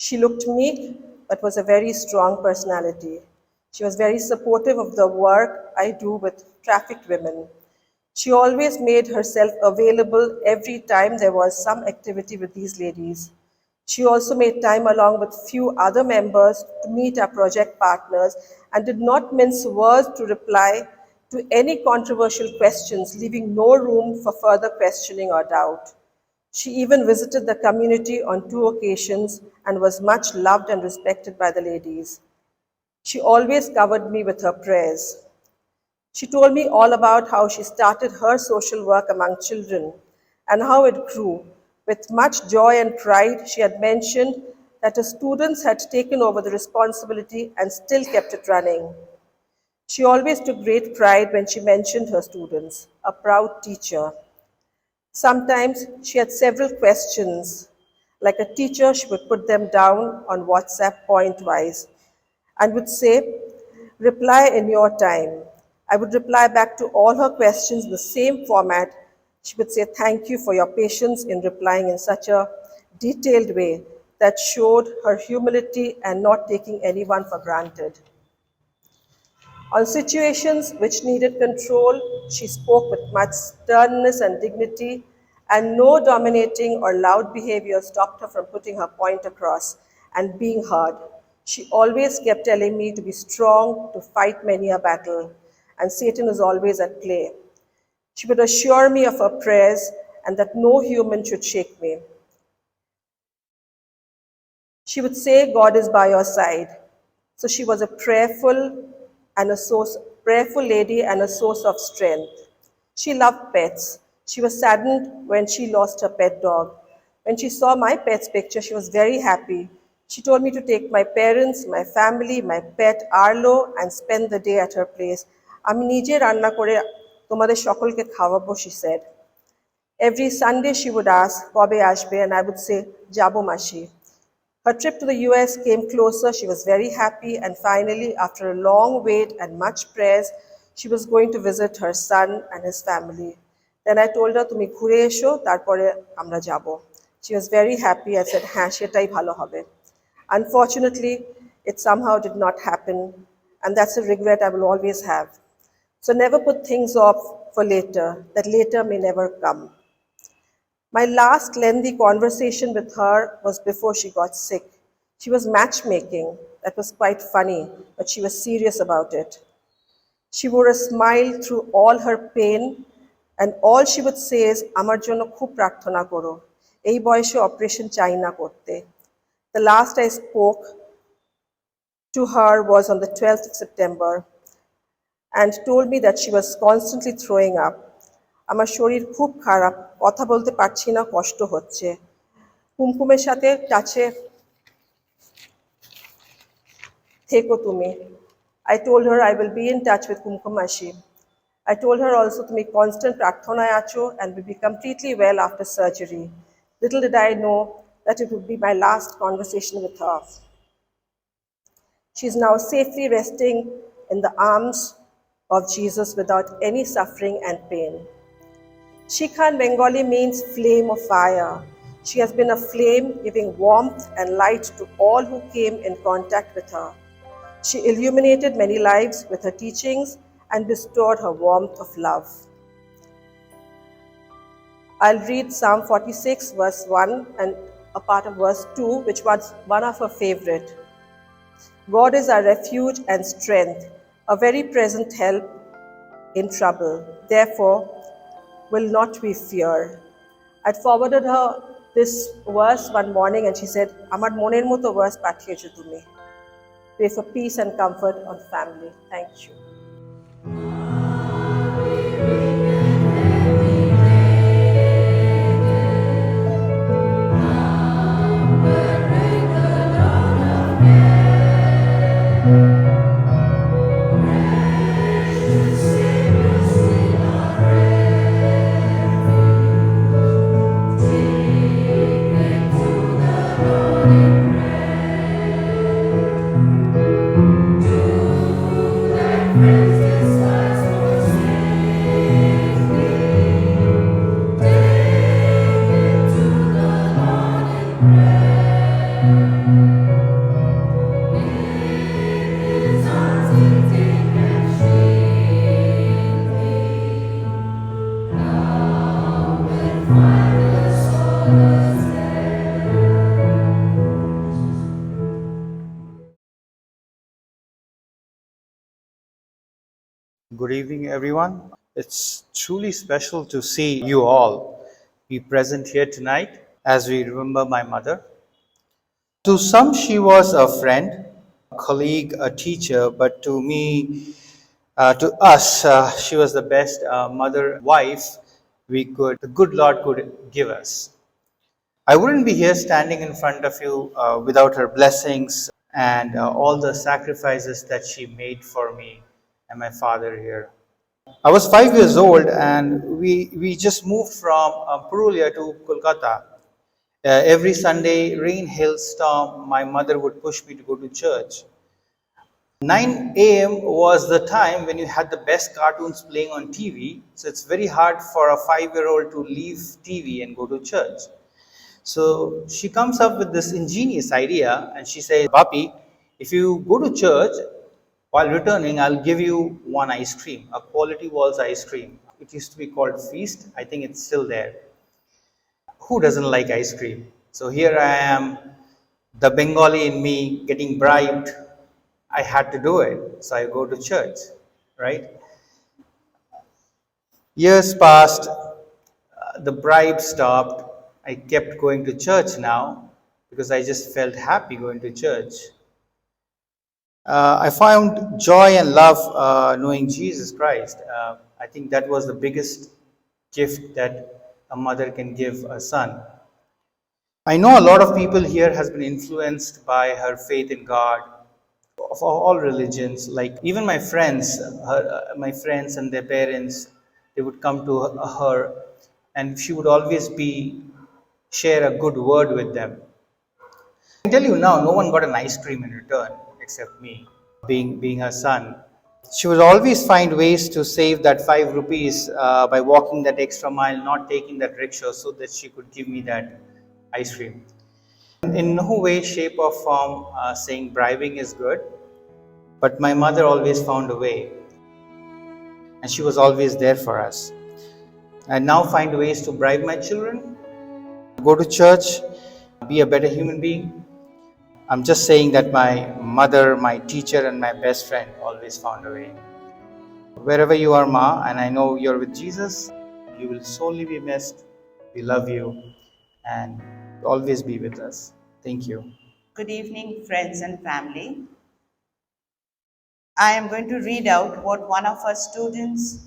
She looked meek, but was a very strong personality. She was very supportive of the work I do with trafficked women. She always made herself available every time there was some activity with these ladies. She also made time along with few other members to meet our project partners and did not mince words to reply to any controversial questions, leaving no room for further questioning or doubt. She even visited the community on 2 occasions and was much loved and respected by the ladies. She always covered me with her prayers. She told me all about how she started her social work among children and how it grew. With much joy and pride, she had mentioned that her students had taken over the responsibility and still kept it running. She always took great pride when she mentioned her students, a proud teacher. Sometimes she had several questions. Like a teacher, she would put them down on WhatsApp point-wise and would say, reply in your time. I would reply back to all her questions in the same format. She would say, thank you for your patience in replying in such a detailed way that showed her humility and not taking anyone for granted. On situations which needed control, she spoke with much sternness and dignity, and no dominating or loud behavior stopped her from putting her point across and being heard. She always kept telling me to be strong, to fight many a battle, and Satan is always at play. She would assure me of her prayers and that no human should shake me. She would say, God is by your side. So she was a prayerful lady and a source of strength. She loved pets. She was saddened when she lost her pet dog. When she saw my pet's picture, she was very happy. She told me to take my parents, my family, my pet Arlo, and spend the day at her place. আমি নিজে রান্না করে তোমাদের সকলকে খাওয়াবো, she said. Every Sunday she would ask, কবে আসবে? And I would say, যাবো মাসি. Her trip to the US came closer. She was very happy, and finally, after a long wait and much prayers, she was going to visit her son and his family. Then I told her, তুমি ঘুরে এসো, তারপরে আমরা যাব. She was very happy. I said, হ্যাঁ, সেটাই ভালো হবে. Unfortunately, it somehow did not happen, and that's a regret I will always have. So never put things off for later, that later may never come. My last lengthy conversation with her was before she got sick. She was matchmaking. That was quite funny, but she was serious about it. She wore a smile through all her pain, and all she would say is, আমার জন্য খুব প্রার্থনা করো। এই বয়সে operation চাই না করতে। The last I spoke to her was on the 12th of September and told me that she was constantly throwing up. আমার শরীর খুব খারাপ, কথা বলতে পারছি না, কষ্ট হচ্ছে। কুমকুমের সাথে কাছে থেকো তুমি। I told her I will be in touch with Kumkum Ashi. I told her also তুমি constant প্রার্থনায় আছো and will be completely well after surgery. Little did I know that it would be my last conversation with her. She is now safely resting in the arms of Jesus without any suffering and pain. Shikha in Bengali means flame of fire. She has been a flame giving warmth and light to all who came in contact with her. She illuminated many lives with her teachings and bestowed her warmth of love. I'll read Psalm 46, verse 1 and a part of verse 2, which was one of her favorite. God is our refuge and strength, a very present help in trouble. Therefore, will not we fear. I'd forwarded her this verse one morning and she said, Amar moner moto verse pathiyecho tumi. Pray for peace and comfort on family. Thank you. Good evening, everyone. It's truly special to see you all. be present here tonight as we remember my mother. To some, she was a friend, a colleague, a teacher, but to me, to us, she was the best mother, wife the good Lord could give us. I wouldn't be here standing in front of you without her blessings and all the sacrifices that she made for me and my father here. I was 5 years old and we just moved from Purulia to Kolkata. Every Sunday, rain, hail, storm, my mother would push me to go to church. 9 a.m. was the time when you had the best cartoons playing on TV. So it's very hard for a 5-year-old to leave TV and go to church. So she comes up with this ingenious idea and she says, Papi, if you go to church, while returning, I'll give you one ice cream, a quality walls ice cream. It used to be called Feast. I think it's still there. Who doesn't like ice cream? So here I am, the Bengali in me getting bribed. I had to do it. So I go to church, right? Years passed, the bribe stopped. I kept going to church now because I just felt happy going to church. I found joy and love knowing Jesus Christ. I think that was the biggest gift that a mother can give a son. I know a lot of people here has been influenced by her faith in God of all religions. Like even my friends and their parents, they would come to her, and she would always share a good word with them. I can tell you now, no one got an ice cream in return except me, being her son. She would always find ways to save that 5 rupees by walking that extra mile, not taking that rickshaw, so that she could give me that ice cream. In no way, shape, or form saying bribing is good, but my mother always found a way, and she was always there for us. I now find ways to bribe my children, go to church, be a better human being. I'm just saying that my mother, my teacher, and my best friend always found a way. Wherever you are, Ma, and I know you're with Jesus, you will solely be missed. We love you and always be with us. Thank you. Good evening, friends and family. I am going to read out what one of our students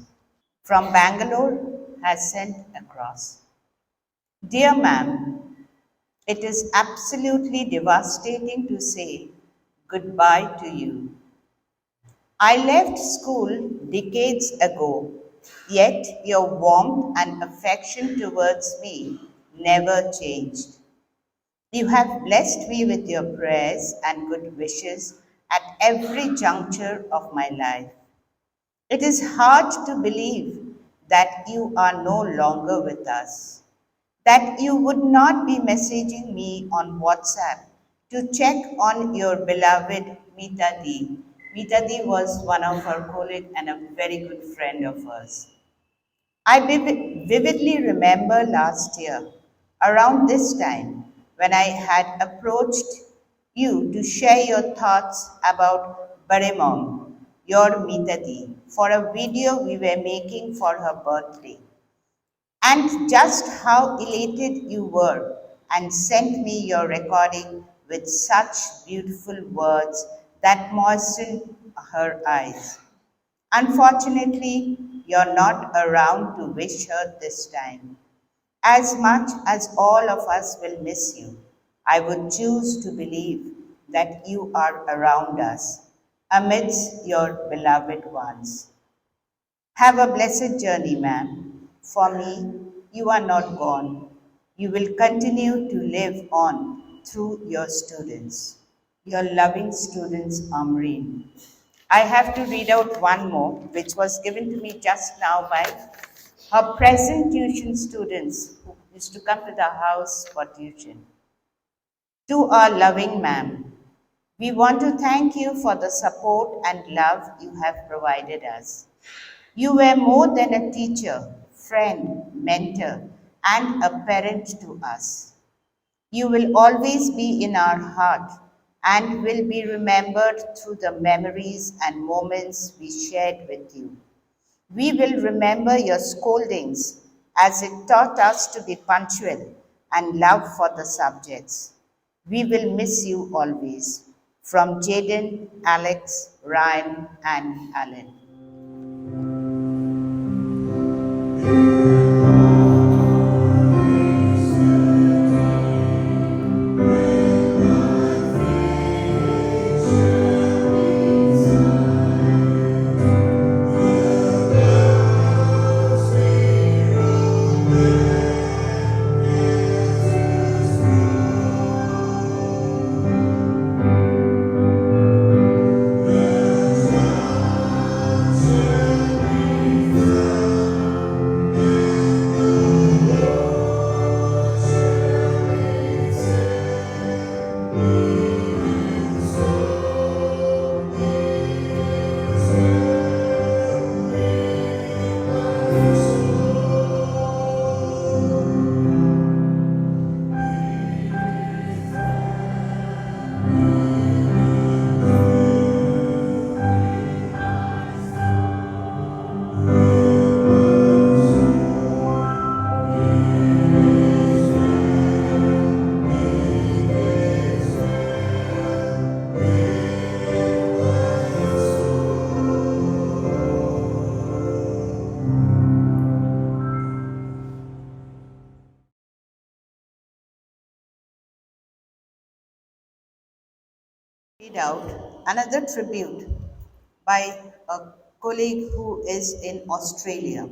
from Bangalore has sent across. Dear ma'am, it is absolutely devastating to say goodbye to you. I left school decades ago, yet your warmth and affection towards me never changed. You have blessed me with your prayers and good wishes at every juncture of my life. It is hard to believe that you are no longer with us, that you would not be messaging me on WhatsApp to check on your beloved Meeta Di. Meeta Di was one of our colleagues and a very good friend of ours. I vividly remember last year, around this time, when I had approached you to share your thoughts about Baremong, your Mitadi, for a video we were making for her birthday, and just how elated you were, and sent me your recording with such beautiful words that moistened her eyes. Unfortunately, you're not around to wish her this time. As much as all of us will miss you, I would choose to believe that you are around us, amidst your beloved ones. Have a blessed journey, ma'am. For me, you are not gone. You will continue to live on through your students. Your loving students, Amreen. I have to read out one more, which was given to me just now by her present tuition students who used to come to the house for tuition. To our loving ma'am, we want to thank you for the support and love you have provided us. You were more than a teacher, friend, mentor, and a parent to us. You will always be in our heart and will be remembered through the memories and moments we shared with you. We will remember your scoldings, as it taught us to be punctual and love for the subjects. We will miss you always. From Jaden, Alex, Ryan, and Alan. Read out another tribute by a colleague who is in Australia.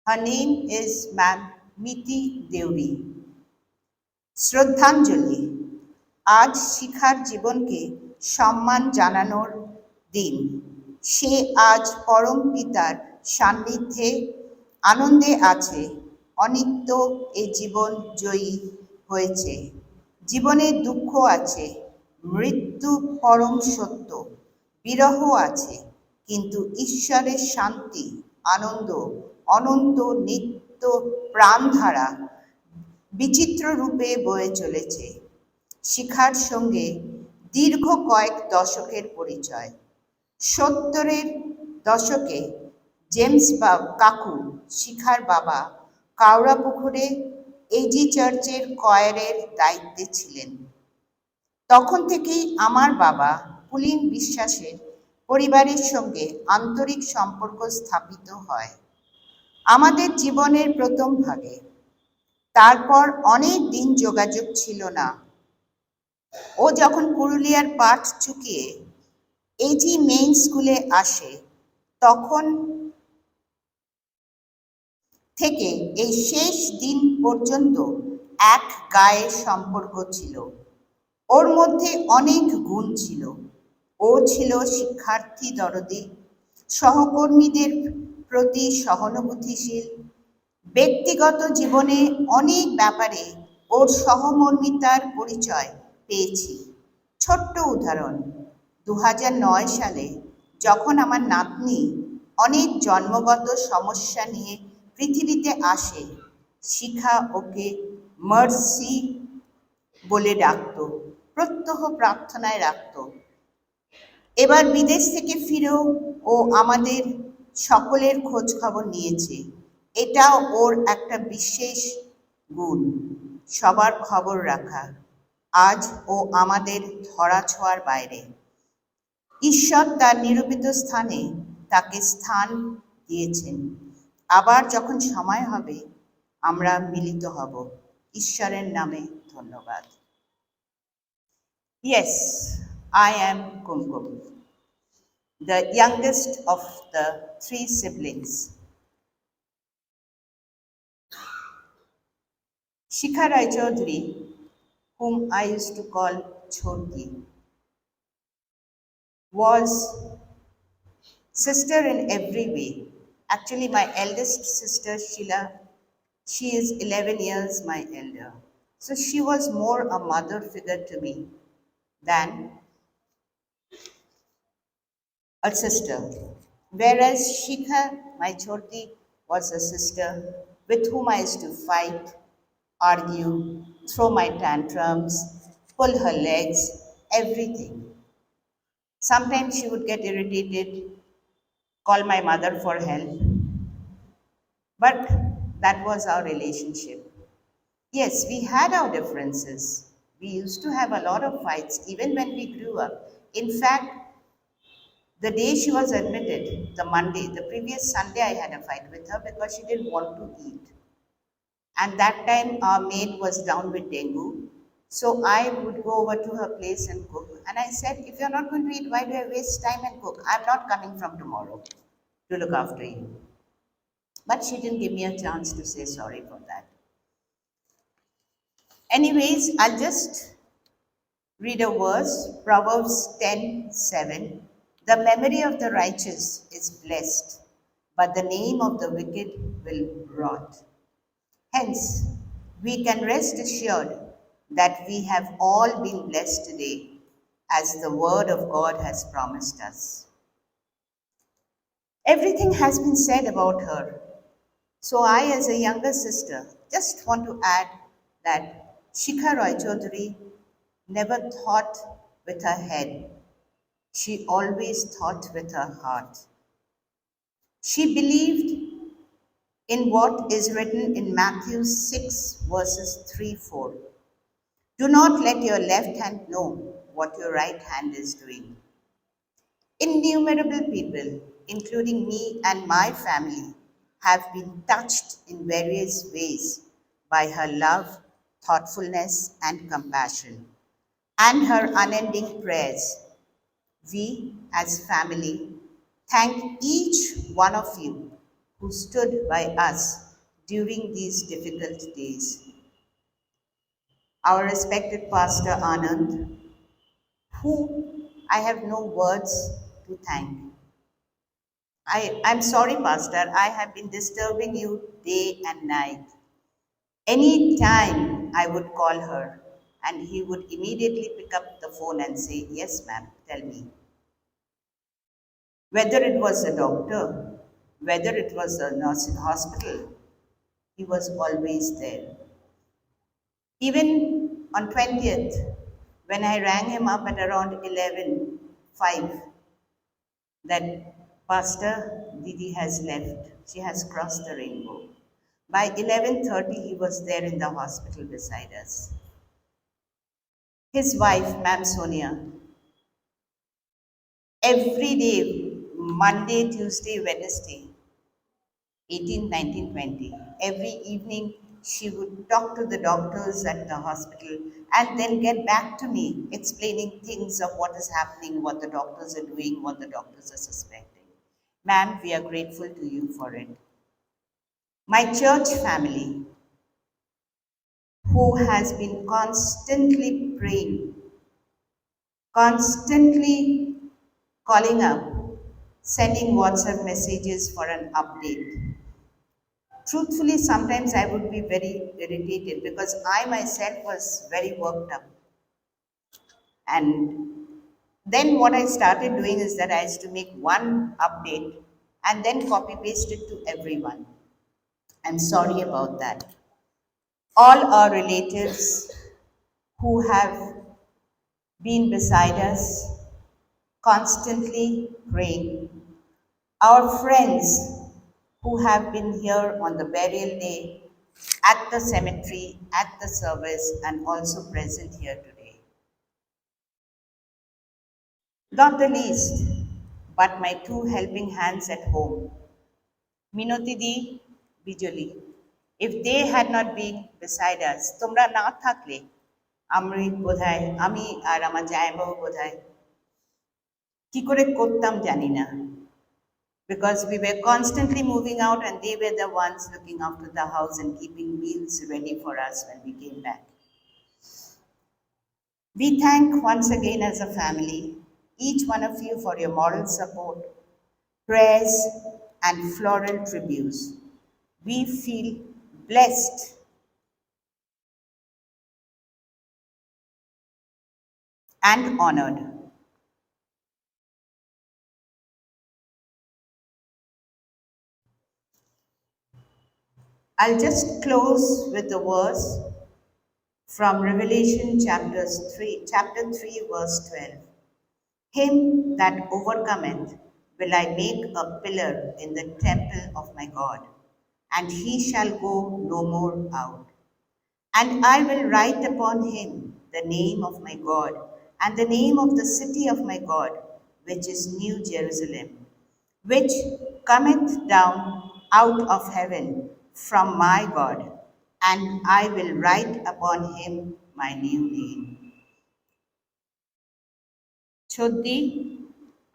Her name is Ma'am Miti Deuri. শ্রদ্ধাঞ্জলি আজ শিখার জীবনকে সম্মান জানানোর দিন। সে আজ পরম পিতার সান্নিধ্যে আনন্দে আছে। অনিত্য এ জীবন জয়ী হয়েছে। জীবনে দুঃখ আছে, মৃত্যু পরম সত্য, বিরহ আছে, কিন্তু ঈশ্বরের শান্তি, আনন্দ, অনন্ত নিত্য প্রাণধারা বিচিত্র রূপে বয়ে চলেছে। শিখার সঙ্গে দীর্ঘ কয়েক দশকের পরিচয়। 70-এর দশকে জেমস কাকু, শিখার বাবা, কাউরাপুকুরে এজি চার্চের কয়ারের দায়িত্বে ছিলেন। তখন থেকেই আমার বাবা পুলিন বিশ্বাসের পরিবারের সঙ্গে আন্তরিক সম্পর্ক স্থাপিত হয় আমাদের জীবনের প্রথম ভাগে। তারপর অনেক দিন যোগাযোগ ছিল না। ও যখন পুরুলিয়ার পাঠ চুকিয়ে এজি মেইন স্কুলে আসে, তখন থেকে এই শেষ দিন পর্যন্ত এক গায়ের সম্পর্ক ছিল। ওর মধ্যে অনেক গুণ ছিল। ও ছিল শিক্ষার্থী দরদি, সহকর্মীদের প্রতি সহানুভূতিশীল। ব্যক্তিগত জীবনে অনেক ব্যাপারে ওর সহমর্মিতার পরিচয় পেয়েছি। ছোট্ট উদাহরণ, 2009 সালে যখন আমার নাতনি অনেক জন্মগত সমস্যা নিয়ে পৃথিবীতে আসে, শিখা ওকে মার্সি বলে ডাকত, প্রত্যহ প্রার্থনায় রাখত। এবার বিদেশ থেকে ফিরেও ও আমাদের সকলের খোঁজ খবর নিয়েছে। এটাও ওর একটা বিশেষ গুণ, সবার খবর রাখা। আজ ও আমাদের ধরাছোঁয়ার বাইরে। ঈশ্বর তার নিরূপিত স্থানে তাকে স্থান দিয়েছেন। আবার যখন সময় হবে আমরা মিলিত হব। ঈশ্বরের নামে ধন্যবাদ। Yes, I am Kumkum, the youngest of the 3 siblings. Shikha Roy Chowdhury, whom I used to call Choti, was sister in every way. Actually, my eldest sister, Sheila, she is 11 years my elder. So she was more a mother figure to me than a sister. Whereas Shikha, my Choti, was a sister with whom I used to fight, argue, throw my tantrums, pull her legs, everything. Sometimes she would get irritated, call my mother for help. But that was our relationship. Yes, we had our differences. We used to have a lot of fights even when we grew up. In fact, the day she was admitted, the Monday, the previous Sunday, I had a fight with her because she didn't want to eat. And that time, our maid was down with dengue. So I would go over to her place and cook. And I said, if you're not going to eat, why do I waste time and cook? I'm not coming from tomorrow to look after you. But she didn't give me a chance to say sorry for that. Anyways, I'll just read a verse, Proverbs 10:7. The memory of the righteous is blessed, but the name of the wicked will rot. Hence, we can rest assured that we have all been blessed today, as the word of God has promised us. Everything has been said about her. So I, as a younger sister, just want to add that Shikha Roy Chowdhury never thought with her head. She always thought with her heart. She believed in what is written in Matthew 6, verses 3 4. Do not let your left hand know what your right hand is doing. Innumerable people, including me and my family, have been touched in various ways by her love, thoughtfulness, and compassion, and her unending prayers. We, as family, thank each one of you who stood by us during these difficult days. Our respected Pastor Anand, who I have no words to thank. I'm sorry, Pastor, I have been disturbing you day and night. Any time I would call her, and he would immediately pick up the phone and say, yes, ma'am, tell me. Whether it was a doctor, whether it was a nurse in hospital, he was always there. Even on 20th, when I rang him up at around 11:05, that Pastor Didi has left. She has crossed the rainbow. By 11:30, he was there in the hospital beside us. His wife, Ma'am Sonia, every day, Monday, Tuesday, Wednesday, 18, 19, 20. Every evening, she would talk to the doctors at the hospital and then get back to me, explaining things of what is happening, what the doctors are doing, what the doctors are suspecting. Ma'am, we are grateful to you for it. My church family, who has been constantly praying, constantly calling up, sending WhatsApp messages for an update. Truthfully, sometimes I would be very irritated because I myself was very worked up. And then what I started doing is that I used to make one update and then copy paste it to everyone. I'm sorry about that. All our relatives who have been beside us, constantly praying, our friends who have been here on the burial day, at the cemetery, at the service, and also present here today. Not the least, but my two helping hands at home, Minoti Di, Bijoli. If they had not been beside us, তোমরা না থাকলে আমি আর আমার জামাইবাবু বোধহয় কি করে করতাম জানি না, because we were constantly moving out and they were the ones looking after the house and keeping meals ready for us when we came back. We thank once again as a family each one of you for your moral support, prayers, and floral tributes. We feel blessed and honored. I'll just close with a verse from Revelation chapter 3, verse 12. Him that overcometh will I make a pillar in the temple of my God, and he shall go no more out. And I will write upon him the name of my God, and the name of the city of my God, which is New Jerusalem, which cometh down out of heaven from my God, and I will write upon him my new name. Choddi,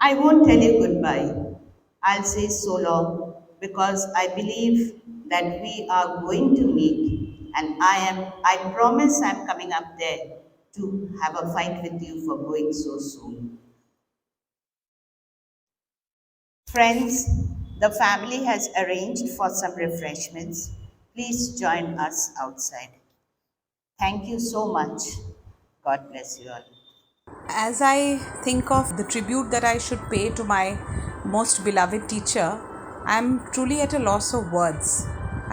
I won't tell you goodbye. I'll say so long because I believe that we are going to meet, and I promise I'm coming up there to have a fight with you for going so soon. Friends, the family has arranged for some refreshments. Please join us outside. Thank you so much. God bless you all. As I think of the tribute that I should pay to my most beloved teacher, I am truly at a loss of words.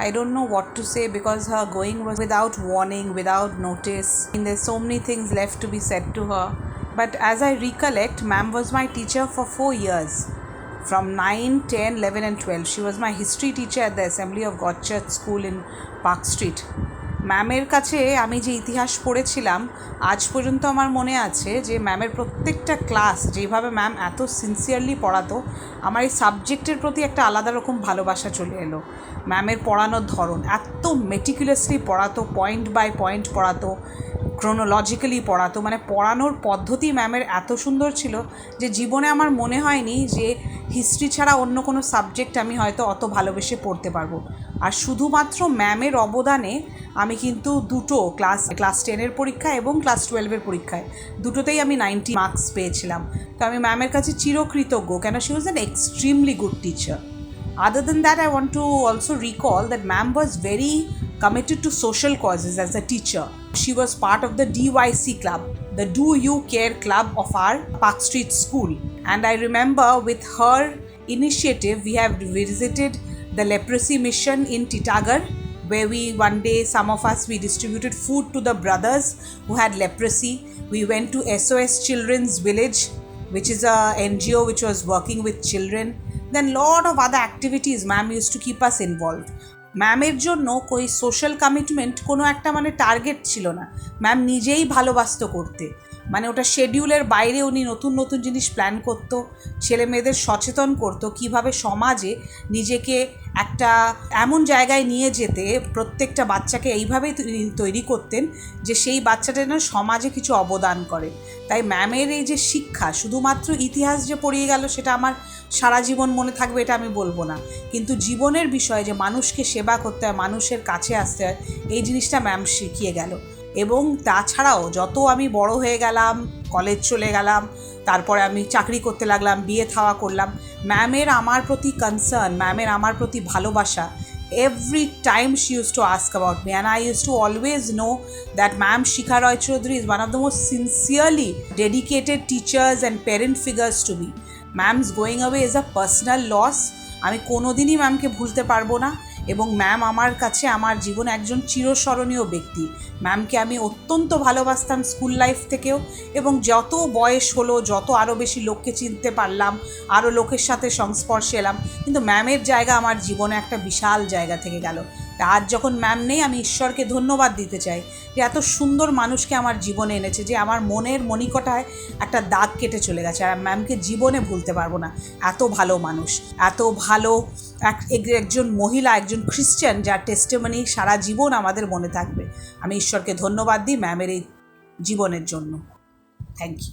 I don't know what to say because her going was without warning, without notice. There's so many things left to be said to her. But as I recollect, ma'am was my teacher for 4 years. From 9, 10, 11 and 12. She was my history teacher at the Assembly of God Church School in Park Street. ম্যামের কাছে আমি যে ইতিহাস পড়েছিলাম আজ পর্যন্ত আমার মনে আছে যে ম্যামের প্রত্যেকটা ক্লাস যেভাবে ম্যাম এত সিনসিয়ারলি পড়াতো আমার এই সাবজেক্টের প্রতি একটা আলাদা রকম ভালোবাসা চলে এলো। ম্যামের পড়ানোর ধরন এত মেটিকুলাসলি পড়াতো, পয়েন্ট বাই পয়েন্ট পড়াতো, ক্রোনোলজিক্যালি পড়াতো, মানে পড়ানোর পদ্ধতি ম্যামের এত সুন্দর ছিল যে জীবনে আমার মনে হয়নি যে হিস্ট্রি ছাড়া অন্য কোনো সাবজেক্ট আমি হয়তো অত ভালোবেসে পড়তে পারবো। আর শুধুমাত্র ম্যামের অবদানে আমি কিন্তু দুটো ক্লাস 10-এর পরীক্ষায় এবং ক্লাস 12-এর পরীক্ষায় দুটোতেই আমি 90 মার্কস পেয়েছিলাম। তো আমি ম্যামের কাছে চিরকৃতজ্ঞ, কেন she was an extremely good teacher. Other than that, I want to also recall that ma'am was very committed to social causes as a teacher. She was part of the DYC club, the Do You Care club of our Park Street school. And I remember with her initiative, we have visited the leprosy mission in Titagar, where one day, some of us, we distributed food to the brothers who had leprosy. We went to SOS Children's Village, which is a NGO which was working with children. Then lot of other activities ma'am used to keep us involved. ম্যামের জন্য কই social commitment কোনো একটা মানে target ছিল না, ma'am নিজেই ভালোবাসতো করতে, মানে ওটা শেডিউলের বাইরে উনি নতুন নতুন জিনিস প্ল্যান করতো, ছেলে মেয়েদের সচেতন করতো কীভাবে সমাজে নিজেকে একটা এমন জায়গায় নিয়ে যেতে, প্রত্যেকটা বাচ্চাকে এইভাবেই তৈরি করতেন যে সেই বাচ্চাটা যেন সমাজে কিছু অবদান করে। তাই ম্যামের এই যে শিক্ষা, শুধুমাত্র ইতিহাস যে পড়িয়ে গেল সেটা আমার সারা জীবন মনে থাকবে এটা আমি বলবো না, কিন্তু জীবনের বিষয়ে যে মানুষকে সেবা করতে হয়, মানুষের কাছে আসতে হয়, এই জিনিসটা ম্যাম শিখিয়ে গেল। এবং তাছাড়াও যত আমি বড় হয়ে গেলাম, কলেজ চলে গেলাম, তারপরে আমি চাকরি করতে লাগলাম, বিয়ে থাওয়া করলাম, ম্যামের আমার প্রতি কনসার্ন, ম্যামের আমার প্রতি ভালোবাসা, every time she used to ask about me, and I used to always know that ma'am Shikha Roy Chowdhury is one of the most sincerely dedicated teachers and parent figures to me. Ma'am's going away is a personal loss. আমি কোনোদিনই ম্যামকে ভুলতে পারবো না, এবং ma'am আমার কাছে আমার জীবনে একজন চিরস্মরণীয় ব্যক্তি। ম্যামকে আমি অত্যন্ত ভালোবাসতাম স্কুল লাইফ থেকেও, এবং যত বয়স হলো, যত আরও বেশি লোককে চিনতে পারলাম, আরও লোকের সাথে সংস্পর্শে এলাম, কিন্তু ম্যামের জায়গা আমার জীবনে একটা বিশাল জায়গা থেকে গেল। তা আজ যখন ম্যাম নেই, আমি ঈশ্বরকে ধন্যবাদ দিতে চাই যে এত সুন্দর মানুষকে আমার জীবনে এনেছে, যে আমার মনের মণিকটায় একটা দাগ কেটে চলে গেছে। আর ম্যামকে জীবনে ভুলতে পারবো না, এত ভালো মানুষ, এত ভালো একজন মহিলা, একজন খ্রিস্টান, যার টেস্টিমনি সারা জীবন আমাদের মনে থাকবে। আমি ঈশ্বরকে ধন্যবাদ দিই ম্যামের এই জীবনের জন্য। Thank you.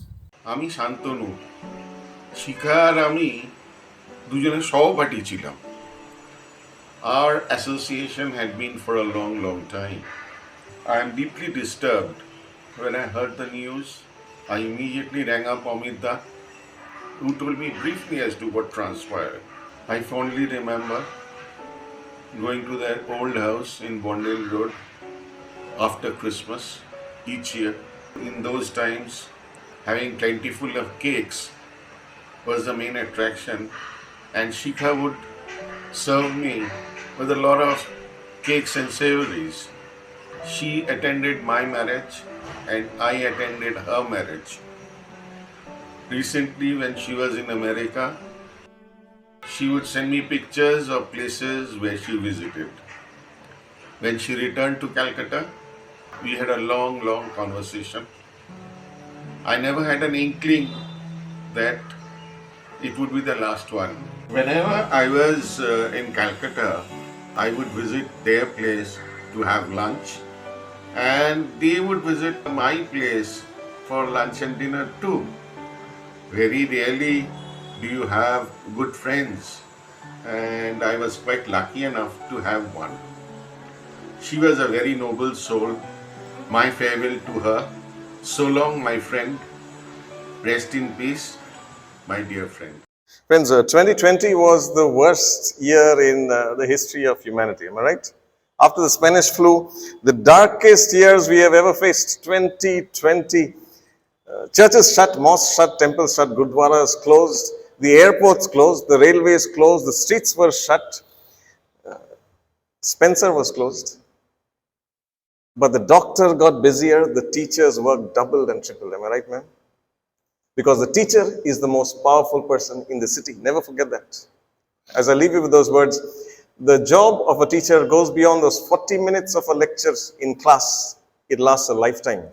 আমি শান্তনু, শিখা আর আমি দুজনের সহপাঠী ছিলাম। Our association had been for a long, long time. I am deeply disturbed when I heard the news. I immediately rang up Amita, who told me briefly as to what transpired. I fondly remember going to their old house in Bondale Road after Christmas each year. In those times, having plentiful of cakes was the main attraction, and Shikha would serve me with a lot of cakes and savories. She attended my marriage and I attended her marriage. Recently, when she was in America, She would send me pictures of places where she visited. When she returned to Calcutta, we had a long, long conversation. I never had an inkling that it would be the last one. Whenever I was in Calcutta, I would visit their place to have lunch, and they would visit my place for lunch and dinner too. Very rarely do you have good friends, and I was quite lucky enough to have one. She was a very noble soul. My farewell to her. So long, my friend. Rest in peace, my dear friend. Friends, 2020 was the worst year in the history of humanity. Am I right? After the Spanish flu, the darkest years we have ever faced. 2020. Churches shut, mosques shut, temples shut, gurdwaras closed, the airports closed, the railways closed, the streets were shut, Spencer was closed. But the doctor got busier, the teachers worked doubled and tripled. Am I right, ma'am? Because the teacher is the most powerful person in the city. Never forget that. As I leave you with those words, the job of a teacher goes beyond those 40 minutes of a lecture in class. It lasts a lifetime.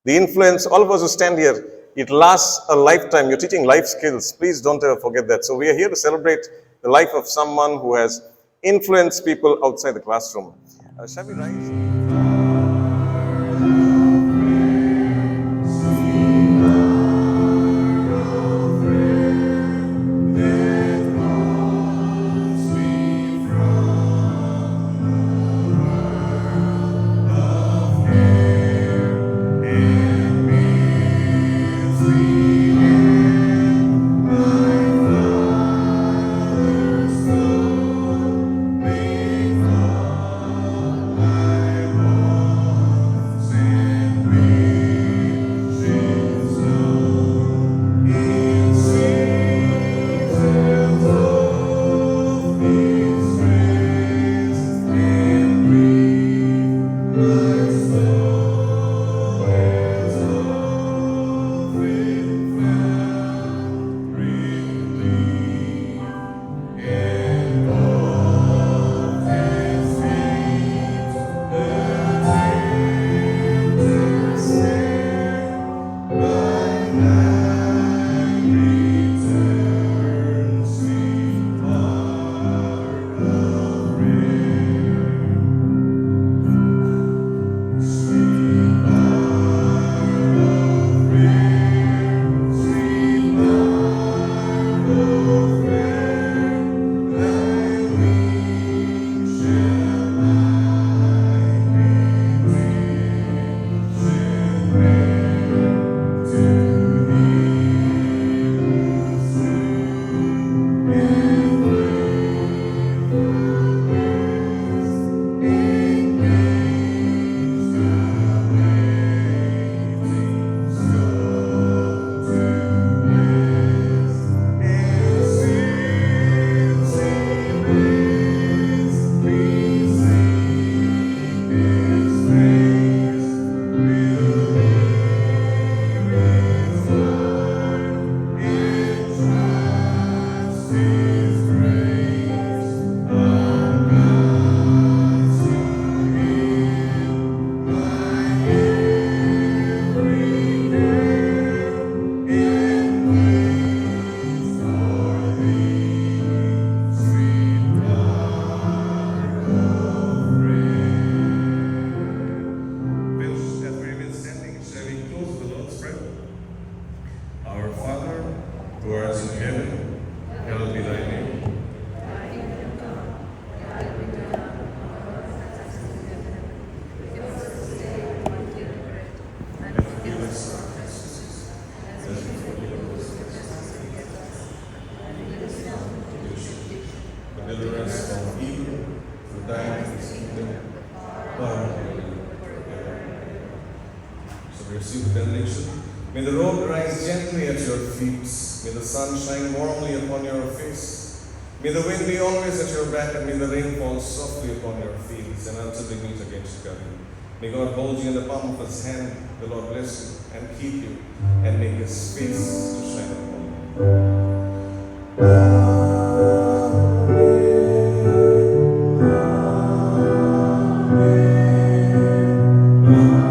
The influence, all of us who stand here, it lasts a lifetime. You're teaching life skills. Please don't ever forget that. So we are here to celebrate the life of someone who has influenced people outside the classroom. Shall we rise? Receive the benediction. May the road rise gently at your feet. May the sun shine warmly upon your face. May the wind be always at your back, and may the rain fall softly upon your fields, and until we meet again, Shikha. May God hold you in the palm of his hand. The Lord bless you and keep you, and make his face to shine upon you. Amen.